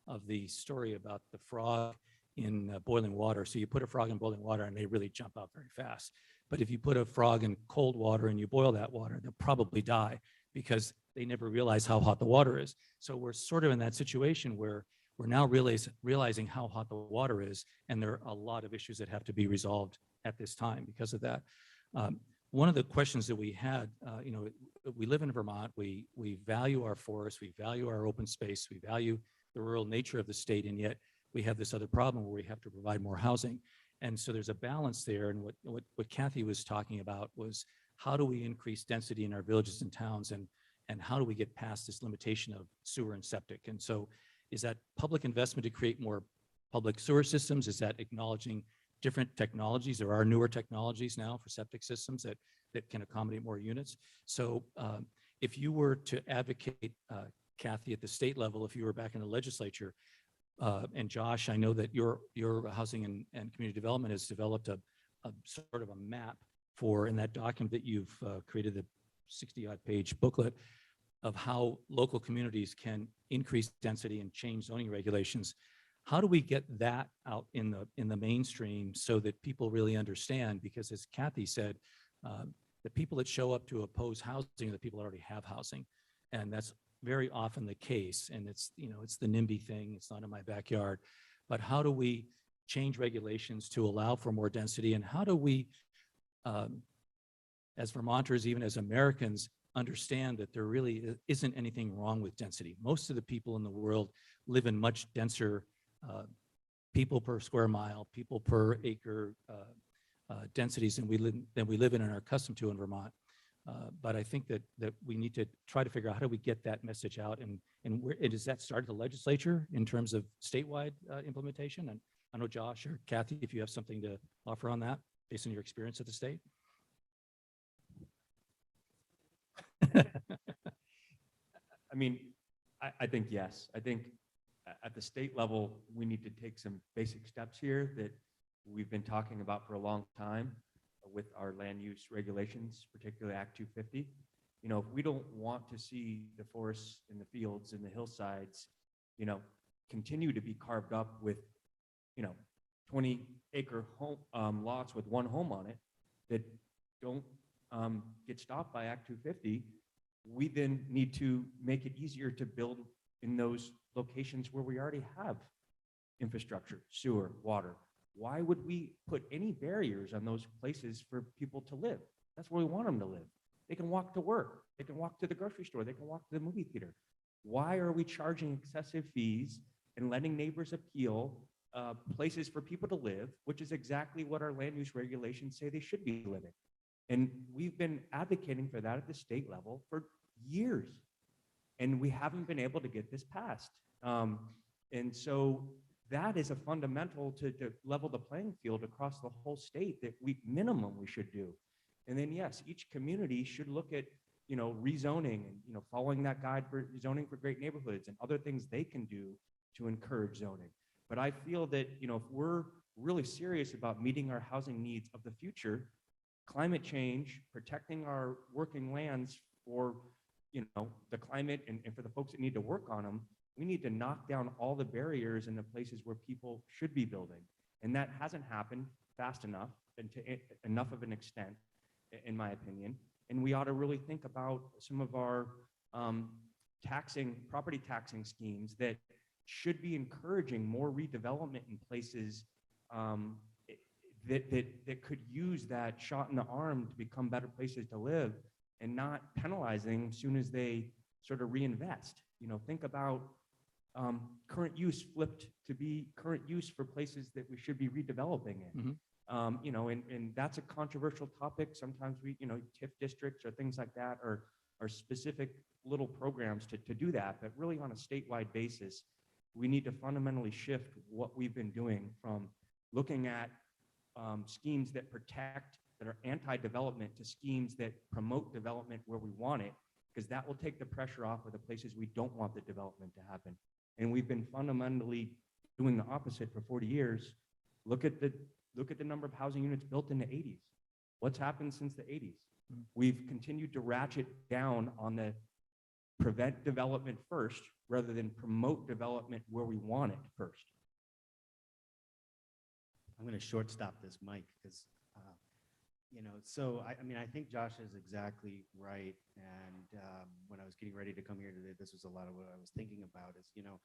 of the story about the frog in boiling water. So you put a frog in boiling water and they really jump out very fast. But if you put a frog in cold water and you boil that water, they'll probably die because they never realize how hot the water is. So we're sort of in that situation where we're now realizing how hot the water is, and there are a lot of issues that have to be resolved at this time because of that. One of the questions that we had, you know, we live in Vermont, we value our forests, we value our open space, we value the rural nature of the state, and yet we have this other problem where we have to provide more housing. And so there's a balance there, and what Kathy was talking about was how do we increase density in our villages and towns, and how do we get past this limitation of sewer and septic? And so is that public investment to create more public sewer systems? Is that acknowledging different technologies? There are newer technologies now for septic systems that can accommodate more units. So if you were to advocate, Kathy, at the state level, if you were back in the legislature, and Josh, I know that your housing and community development has developed a sort of a map for, in that document that you've created, the 60-odd page booklet of how local communities can increase density and change zoning regulations. How do we get that out in the mainstream so that people really understand? Because as Kathy said, the people that show up to oppose housing are the people that already have housing. And that's very often the case. And it's, you know, it's the NIMBY thing. It's not in my backyard. But how do we change regulations to allow for more density? And how do we, as Vermonters, even as Americans, understand that there really isn't anything wrong with density? Most of the people in the world live in much denser people per square mile, people per acre densities than we live in and are accustomed to in Vermont. But I think that we need to try to figure out how do we get that message out, and where does that start at the legislature in terms of statewide implementation? And I know Josh or Kathy, if you have something to offer on that based on your experience at the state. I mean, I think yes. I think at the state level, we need to take some basic steps here that we've been talking about for a long time with our land use regulations, particularly Act 250. You know, if we don't want to see the forests and the fields and the hillsides, you know, continue to be carved up with, you know, 20-acre home lots with one home on it that don't get stopped by Act 250, we then need to make it easier to build in those locations where we already have infrastructure, sewer, water. Why would we put any barriers on those places for people to live? That's where we want them to live. They can walk to work. They can walk to the grocery store. They can walk to the movie theater. Why are we charging excessive fees and letting neighbors appeal places for people to live, which is exactly what our land use regulations say they should be living? And we've been advocating for that at the state level for years, and we haven't been able to get this passed. And so that is a fundamental to level the playing field across the whole state that we should do. And then yes, each community should look at, you know, rezoning and, you know, following that guide for zoning for great neighborhoods and other things they can do to encourage zoning. But I feel that, you know, if we're really serious about meeting our housing needs of the future, climate change, protecting our working lands for, you know, the climate and for the folks that need to work on them, we need to knock down all the barriers in the places where people should be building. And that hasn't happened fast enough and to enough of an extent, in my opinion. And we ought to really think about some of our property taxing schemes that should be encouraging more redevelopment in places that could use that shot in the arm to become better places to live, and not penalizing as soon as they sort of reinvest. You know, think about current use flipped to be current use for places that we should be redeveloping in. Mm-hmm. You know, and that's a controversial topic. Sometimes we, you know, TIF districts or things like that are specific little programs to do that. But really on a statewide basis, we need to fundamentally shift what we've been doing from looking at schemes that protect, that are anti-development, to schemes that promote development where we want it, because that will take the pressure off of the places we don't want the development to happen. And we've been fundamentally doing the opposite for 40 years. Look at the number of housing units built in the 80s. What's happened since the 80s? Mm-hmm. We've continued to ratchet down on the prevent development first rather than promote development where we want it first. I'm going to shortstop this mic because, you know, so I mean, I think Josh is exactly right. And when I was getting ready to come here today, this was a lot of what I was thinking about is, you know,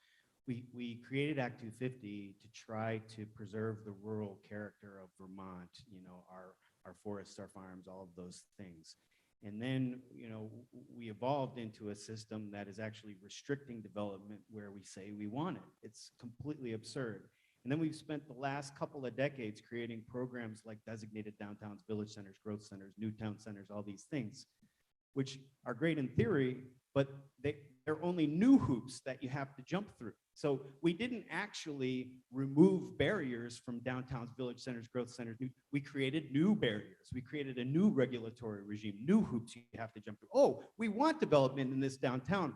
we created Act 250 to try to preserve the rural character of Vermont, you know, our forests, our farms, all of those things. And then, you know, we evolved into a system that is actually restricting development where we say we want it. It's completely absurd. And then we've spent the last couple of decades creating programs like designated downtowns, village centers, growth centers, new town centers, all these things, which are great in theory, but they're only new hoops that you have to jump through. So we didn't actually remove barriers from downtowns, village centers, growth centers. We created new barriers. We created a new regulatory regime, new hoops you have to jump through. Oh, we want development in this downtown,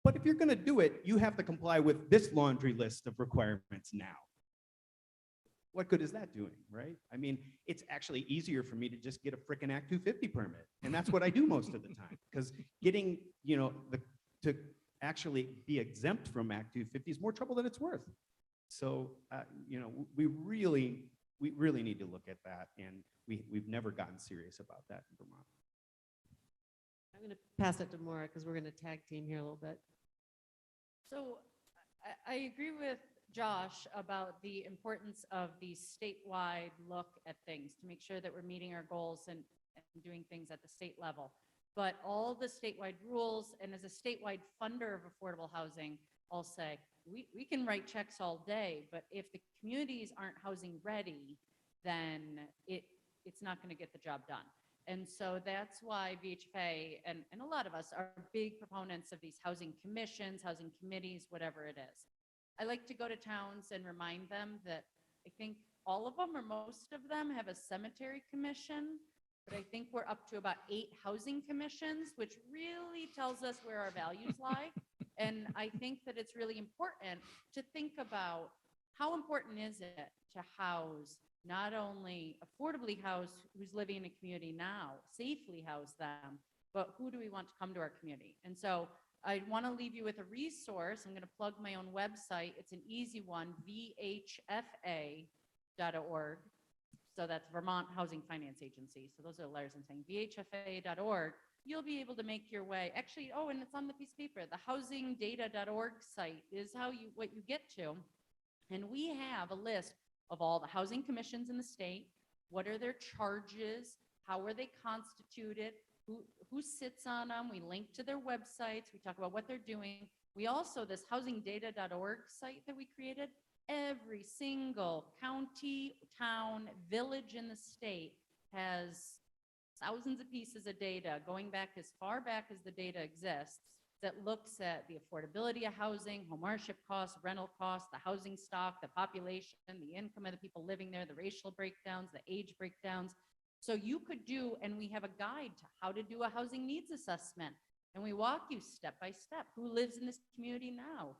but if you're going to do it, you have to comply with this laundry list of requirements now. What good is that doing, right? I mean, it's actually easier for me to just get a frickin' Act 250 permit. And that's what I do most of the time, because getting, you know, to actually be exempt from Act 250 is more trouble than it's worth. So, you know, we really need to look at that, and we've never gotten serious about that in Vermont. I'm going to pass it to Maura because we're going to tag team here a little bit. So I agree with Josh about the importance of the statewide look at things to make sure that we're meeting our goals and doing things at the state level. But all the statewide rules, and as a statewide funder of affordable housing, I'll say, we can write checks all day, but if the communities aren't housing ready, then it's not going to get the job done. And so that's why VHFA and a lot of us are big proponents of these housing commissions, housing committees, whatever it is. I like to go to towns and remind them that I think all of them or most of them have a cemetery commission, but I think we're up to about 8 housing commissions, which really tells us where our values lie. And I think that it's really important to think about how important is it to house, not only affordably house who's living in a community now, safely house them, but who do we want to come to our community? And so I want to leave you with a resource. I'm going to plug my own website. It's an easy one, vhfa.org. So that's Vermont Housing Finance Agency. So those are the letters I'm saying, vhfa.org. You'll be able to make your way. Actually, oh, and it's on the piece of paper. The housingdata.org site is what you get to. And we have a list of all the housing commissions in the state. What are their charges? How are they constituted? Who sits on them? We link to their websites. We talk about what they're doing. We also, this housingdata.org site that we created, every single county, town, village in the state has thousands of pieces of data going back as far back as the data exists that looks at the affordability of housing, homeownership costs, rental costs, the housing stock, the population, the income of the people living there, the racial breakdowns, the age breakdowns. So you could do, and we have a guide to how to do a housing needs assessment. And we walk you step by step. Who lives in this community now?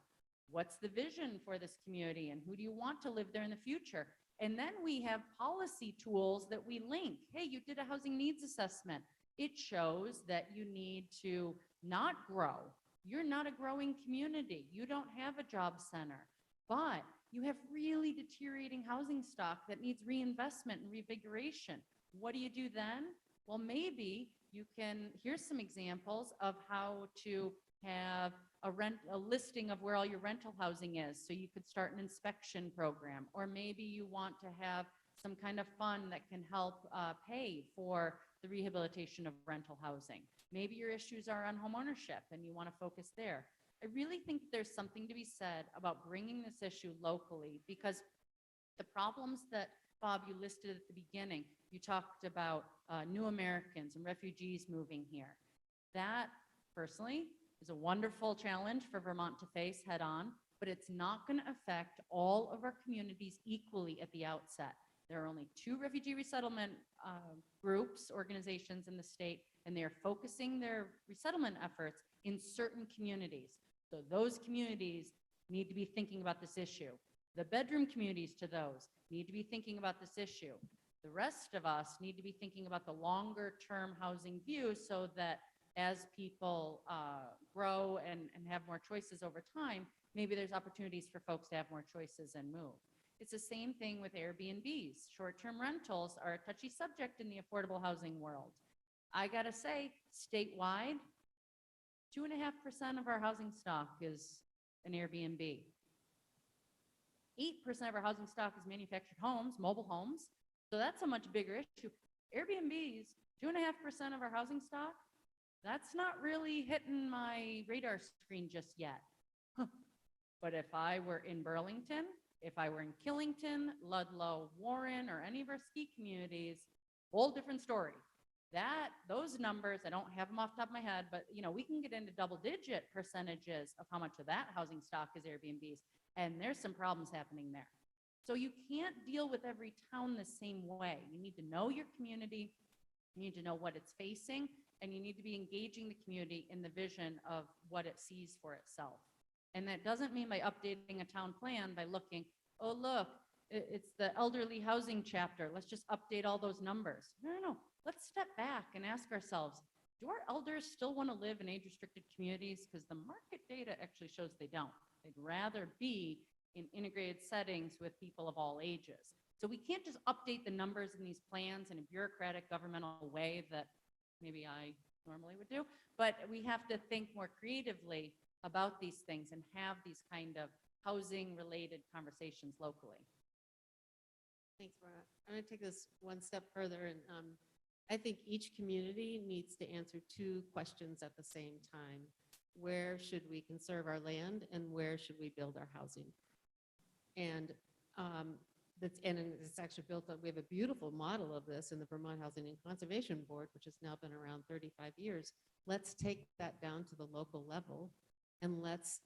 What's the vision for this community? And who do you want to live there in the future? And then we have policy tools that we link. Hey, you did a housing needs assessment. It shows that you need to not grow. You're not a growing community. You don't have a job center, but you have really deteriorating housing stock that needs reinvestment and revigoration. What do you do then? Well, maybe you can, here's some examples of how to have a listing of where all your rental housing is. So you could start an inspection program, or maybe you want to have some kind of fund that can help pay for the rehabilitation of rental housing. Maybe your issues are on homeownership and you want to focus there. I really think there's something to be said about bringing this issue locally, because the problems that, Bob, you listed at the beginning, you talked about new Americans and refugees moving here. That, personally, is a wonderful challenge for Vermont to face head on, but it's not going to affect all of our communities equally at the outset. There are only 2 refugee resettlement groups, organizations in the state, and they are focusing their resettlement efforts in certain communities. So those communities need to be thinking about this issue. The bedroom communities to those need to be thinking about this issue. The rest of us need to be thinking about the longer term housing view, so that as people grow and have more choices over time, maybe there's opportunities for folks to have more choices and move. It's the same thing with Airbnbs. Short-term rentals are a touchy subject in the affordable housing world. I gotta say, statewide, 2.5% of our housing stock is an Airbnb. 8% of our housing stock is manufactured homes, mobile homes. So that's a much bigger issue. Airbnbs, 2.5% of our housing stock, that's not really hitting my radar screen just yet. But if I were in Burlington, if I were in Killington, Ludlow, Warren, or any of our ski communities, whole different story. Those numbers, I don't have them off the top of my head, but we can get into double-digit percentages of how much of that housing stock is Airbnbs, and there's some problems happening there. So you can't deal with every town the same way. You need to know your community, you need to know what it's facing, and you need to be engaging the community in the vision of what it sees for itself. And that doesn't mean by updating a town plan by looking, oh, look, it's the elderly housing chapter. Let's just update all those numbers. No. Let's step back and ask ourselves, do our elders still want to live in age-restricted communities? Because the market data actually shows they don't. They'd rather be in integrated settings with people of all ages. So we can't just update the numbers in these plans in a bureaucratic governmental way that maybe I normally would do. But we have to think more creatively about these things and have these kind of housing-related conversations locally. Thanks, Maura. I'm going to take this one step further, and I think each community needs to answer two questions at the same time. Where should we conserve our land, and where should we build our housing? And it's actually built on, we have a beautiful model of this in the Vermont Housing and Conservation Board, which has now been around 35 years. Let's take that down to the local level, and let's,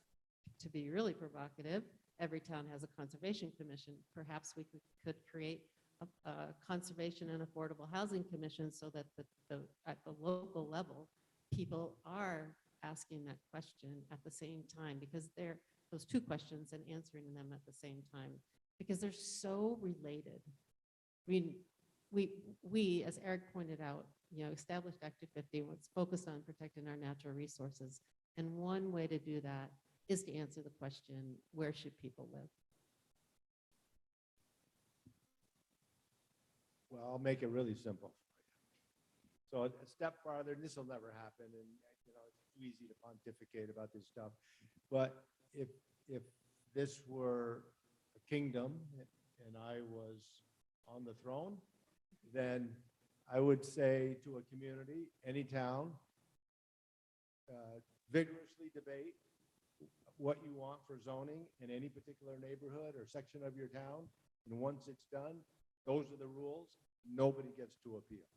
to be really provocative, every town has a conservation commission. Perhaps we could create a conservation and affordable housing commission so that at the local level, people are asking that question at the same time, because they're those two questions and answering them at the same time, because they're so related. I mean, we, as Erik pointed out, established Act 250 was focused on protecting our natural resources. And one way to do that is to answer the question, where should people live? Well, I'll make it really simple. So a step farther, and this will never happen, and it's too easy to pontificate about this stuff. But if this were a kingdom and I was on the throne, then I would say to a community, any town, vigorously debate what you want for zoning in any particular neighborhood or section of your town. And once it's done, those are the rules. Nobody gets to appeal.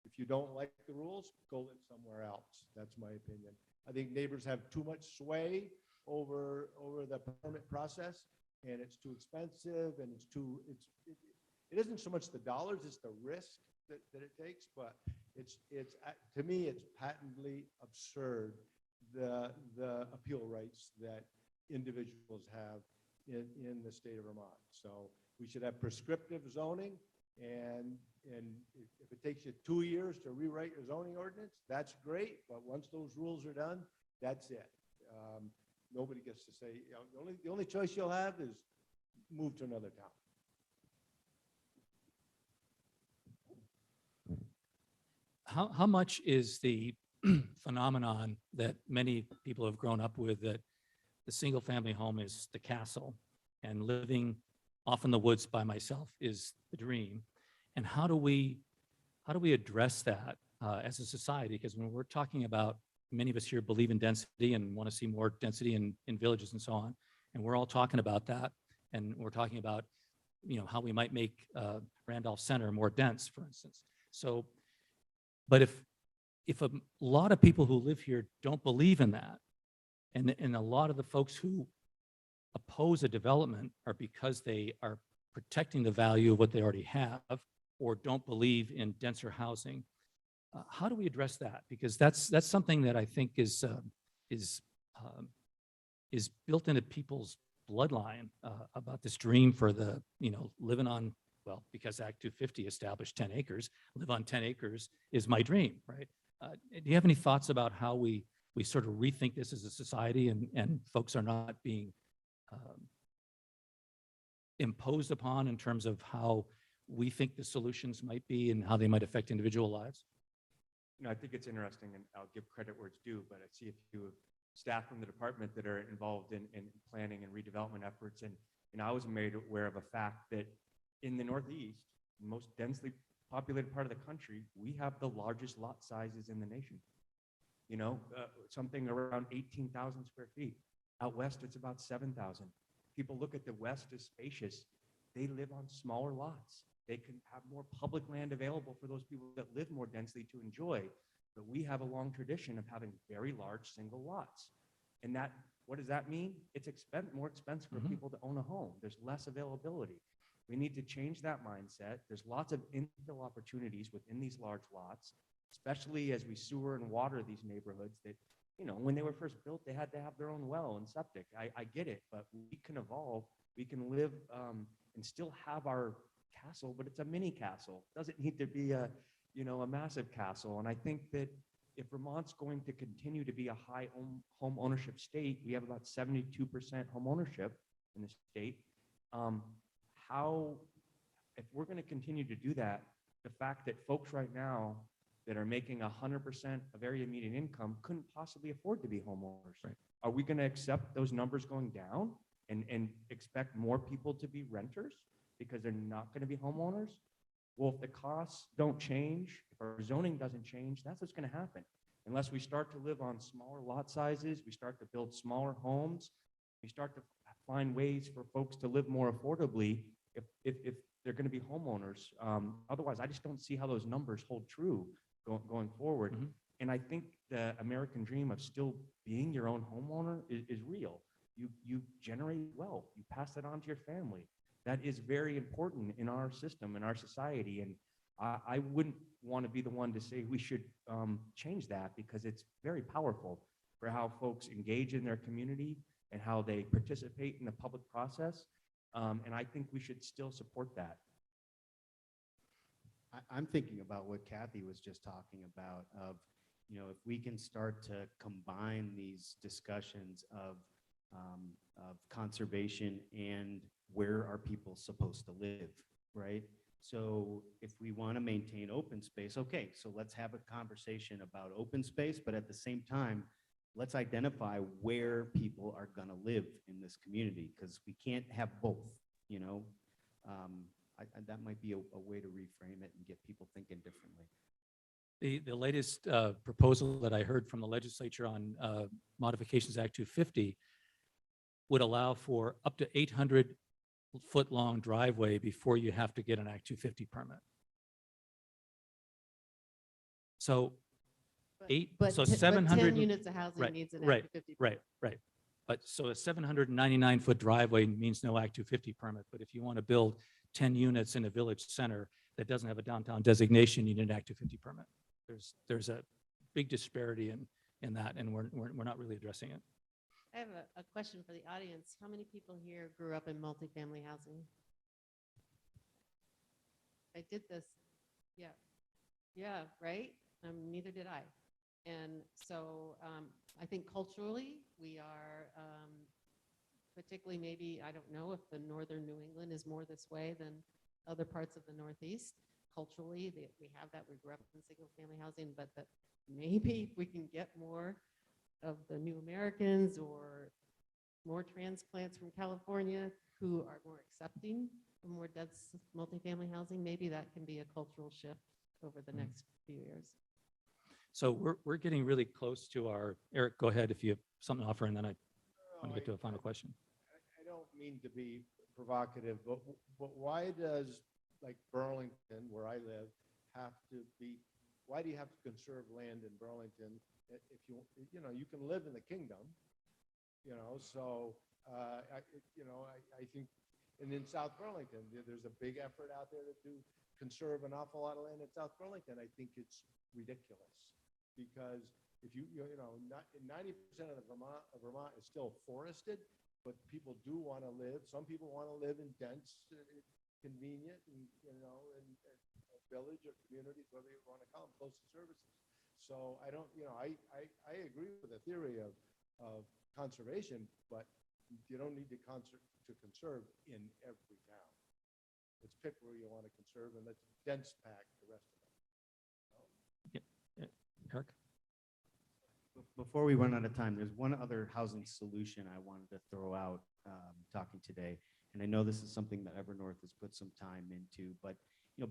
If you don't like the rules, go live somewhere else. That's my opinion. I think neighbors have too much sway over the permit process, and it's too expensive, and it isn't so much the dollars, it's the risk that it takes. But it's to me, it's patently absurd, the appeal rights that individuals have in the state of Vermont. So we should have prescriptive zoning, and if it takes you 2 years to rewrite your zoning ordinance, that's great. But once those rules are done, that's it. Nobody gets to say, the only choice you'll have is move to another town. How much is the phenomenon that many people have grown up with, that the single family home is the castle and living off in the woods by myself is the dream? And how do we address that as a society? Because when we're talking about, many of us here believe in density and want to see more density in villages and so on, and we're all talking about that, and we're talking about how we might make Randolph Center more dense, for instance. So, but if a lot of people who live here don't believe in that, and a lot of the folks who oppose a development are because they are protecting the value of what they already have, or don't believe in denser housing, how do we address that? Because that's something that I think is built into people's bloodline about this dream for the living on, well, because Act 250 established 10 acres, live on 10 acres is my dream, right? Do you have any thoughts about how we sort of rethink this as a society, and folks are not being imposed upon in terms of how we think the solutions might be and how they might affect individual lives? I think it's interesting, and I'll give credit where it's due, but I see a few staff from the department that are involved in planning and redevelopment efforts. And I was made aware of a fact that in the Northeast, the most densely populated part of the country, we have the largest lot sizes in the nation. Something around 18,000 square feet. Out west, it's about 7,000. People look at the West as spacious. They live on smaller lots. They can have more public land available for those people that live more densely to enjoy. But we have a long tradition of having very large single lots. And what does that mean? It's more expensive for people to own a home. There's less availability. We need to change that mindset. There's lots of infill opportunities within these large lots, especially as we sewer and water these neighborhoods that, when they were first built, they had to have their own well and septic. I get it, but we can evolve. We can live and still have our castle, but it's a mini castle. It doesn't need to be a massive castle. And I think that if Vermont's going to continue to be a high home ownership state, we have about 72% home ownership in the state. If we're going to continue to do that, the fact that folks right now that are making 100% of area median income couldn't possibly afford to be homeowners. Right. Are we going to accept those numbers going down and expect more people to be renters because they're not going to be homeowners? Well, if the costs don't change, if our zoning doesn't change, that's what's going to happen. Unless we start to live on smaller lot sizes, we start to build smaller homes, we start to find ways for folks to live more affordably if they're going to be homeowners. Otherwise, I just don't see how those numbers hold true going forward. Mhm. And I think the American dream of still being your own homeowner is real. You generate wealth, you pass it on to your family. That is very important in our system, in our society. And I wouldn't want to be the one to say we should change that, because it's very powerful for how folks engage in their community and how they participate in the public process. And I think we should still support that. I'm thinking about what Kathy was just talking about of, if we can start to combine these discussions of conservation and where are people supposed to live, right? So if we want to maintain open space, okay, so let's have a conversation about open space, but at the same time, let's identify where people are going to live in this community, because we can't have both, that might be a way to reframe it and get people thinking differently. The latest proposal that I heard from the legislature on Modifications Act 250 would allow for up to 800-foot-long driveway before you have to get an Act 250 permit. So But 700 10 units of housing right, needs an right, Act 250. right. But so a 799-foot driveway means no Act 250 permit. But if you want to build 10 units in a village center that doesn't have a downtown designation, you need an Act 250 permit. There's a big disparity in that, and we're not really addressing it. I have a question for the audience. How many people here grew up in multifamily housing? I did this. Yeah, right? Neither did I. And so I think culturally we are, particularly maybe, I don't know if the northern New England is more this way than other parts of the Northeast. Culturally, we have that. We grew up in single family housing, but that maybe we can get more of the new Americans or more transplants from California who are more accepting of more dense multifamily housing. Maybe that can be a cultural shift over the next few years. So we're getting really close to our, Eric, go ahead if you have something to offer, and then I want to get to a final question. I don't mean to be provocative, but why does, like Burlington, where I live, why do you have to conserve land in Burlington if you can live in the kingdom, so I think, and in South Burlington, there's a big effort out there to conserve an awful lot of land in South Burlington. I think it's ridiculous, because if 90% of Vermont is still forested, but people do want to live. Some people want to live in dense, convenient, and a village or communities, whatever you want to call them, close to services. So I don't, I agree with the theory of conservation, but you don't need to conserve in every town. Let's pick where you want to conserve, and let's dense pack the rest of it. Eric? Before we run out of time, there's one other housing solution I wanted to throw out talking today. And I know this is something that Evernorth has put some time into, but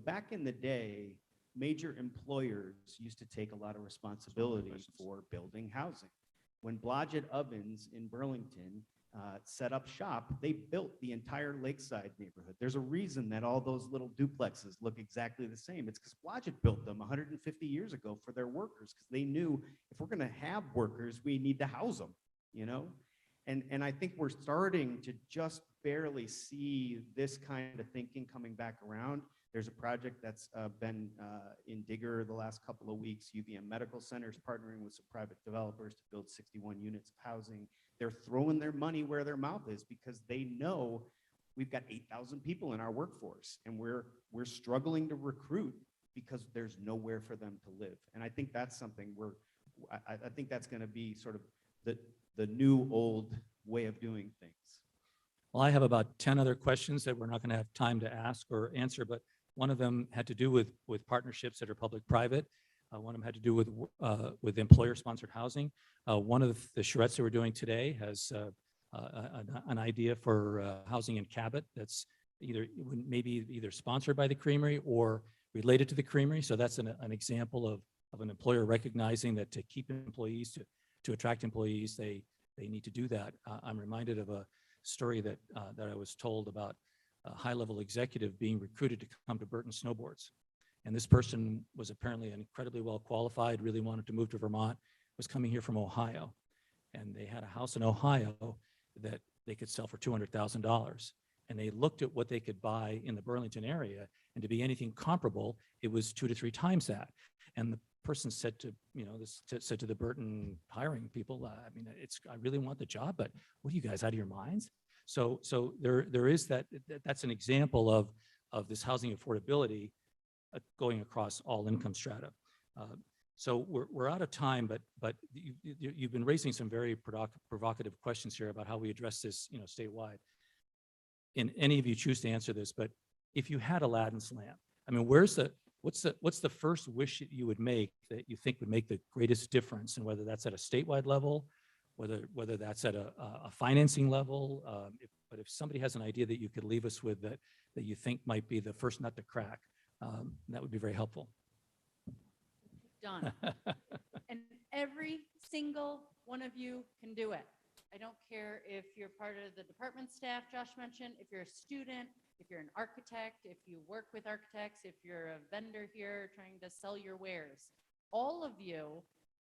back in the day, major employers used to take a lot of responsibility for building housing. When Blodgett Ovens in Burlington set up shop, they built the entire Lakeside neighborhood. There's a reason that all those little duplexes look exactly the same. It's because Blodgett built them 150 years ago for their workers, because they knew if we're going to have workers, we need to house them, And I think we're starting to just barely see this kind of thinking coming back around. There's a project that's been in Digger the last couple of weeks. UVM Medical Center is partnering with some private developers to build 61 units of housing. They're throwing their money where their mouth is, because they know we've got 8,000 people in our workforce, and we're struggling to recruit because there's nowhere for them to live. And I think that's something I think that's going to be sort of the new old way of doing things. Well, I have about 10 other questions that we're not going to have time to ask or answer, but one of them had to do with partnerships that are public-private. One of them had to do with employer-sponsored housing. One of the charrettes that we're doing today has an idea for housing in Cabot that's maybe either sponsored by the creamery or related to the creamery. So that's an example of an employer recognizing that to keep employees, to attract employees, they need to do that. I'm reminded of a story that I was told about a high-level executive being recruited to come to Burton Snowboards. And this person was apparently incredibly well qualified, really wanted to move to Vermont, was coming here from Ohio. And they had a house in Ohio that they could sell for $200,000. And they looked at what they could buy in the Burlington area, and to be anything comparable, it was 2 to 3 times that. And the person said to, said to the Burton hiring people, I really want the job, but what are you guys, out of your minds? So there is that's an example of this housing affordability going across all income strata. So we're out of time, but you've been raising some very provocative questions here about how we address this, statewide. And any of you choose to answer this, but if you had Aladdin's lamp, what's the first wish that you would make that you think would make the greatest difference, and whether that's at a statewide level, whether that's at a financing level, but if somebody has an idea that you could leave us with that you think might be the first nut to crack, that would be very helpful. Done. And every single one of you can do it. I don't care if you're part of the department staff Josh mentioned, if you're a student, if you're an architect, if you work with architects, if you're a vendor here trying to sell your wares. All of you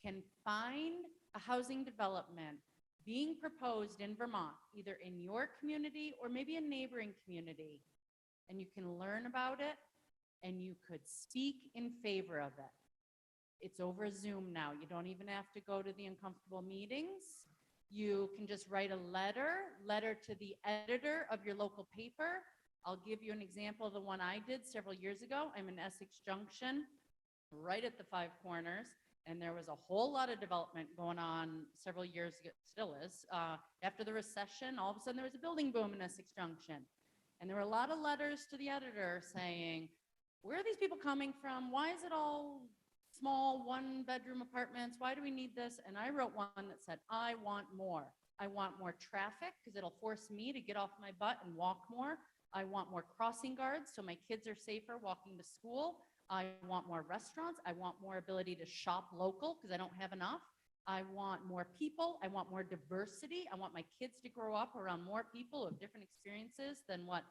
can find a housing development being proposed in Vermont, either in your community or maybe a neighboring community, and you can learn about it and you could speak in favor of it. It's over Zoom now. You don't even have to go to the uncomfortable meetings. You can just write a letter to the editor of your local paper. I'll give you an example of the one I did several years ago. I'm in Essex Junction, right at the Five Corners, and there was a whole lot of development going on several years ago, still is. After the recession, all of a sudden there was a building boom in Essex Junction. And there were a lot of letters to the editor saying, where are these people coming from? Why is it all small 1-bedroom apartments? Why do we need this? And I wrote one that said, I want more. I want more traffic because it'll force me to get off my butt and walk more. I want more crossing guards so my kids are safer walking to school. I want more restaurants. I want more ability to shop local because I don't have enough. I want more people. I want more diversity. I want my kids to grow up around more people who have different experiences than what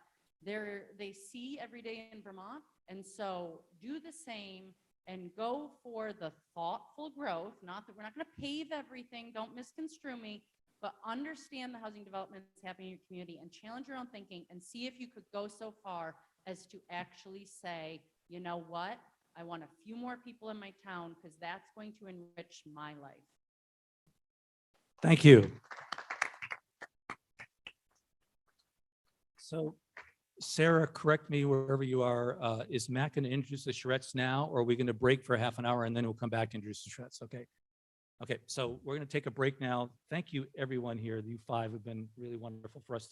they see every day in Vermont. And so do the same and go for the thoughtful growth. Not that we're not going to pave everything. Don't misconstrue me, but understand the housing developments happening in your community and challenge your own thinking and see if you could go so far as to actually say, you know what? I want a few more people in my town because that's going to enrich my life. Thank you. So Sarah, correct me wherever you are. Is Matt going to introduce the charrettes now, or are we going to break for half an hour and then we'll come back to introduce the charrettes? Okay. Okay, so we're going to take a break now. Thank you, everyone here. You 5 have been really wonderful for us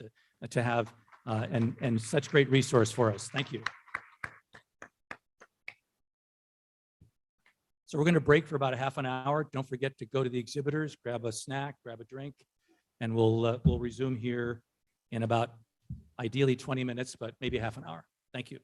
to have and such great resource for us. Thank you. So we're going to break for about a half an hour. Don't forget to go to the exhibitors, grab a snack, grab a drink, and we'll resume here in about ideally 20 minutes, but maybe half an hour. Thank you.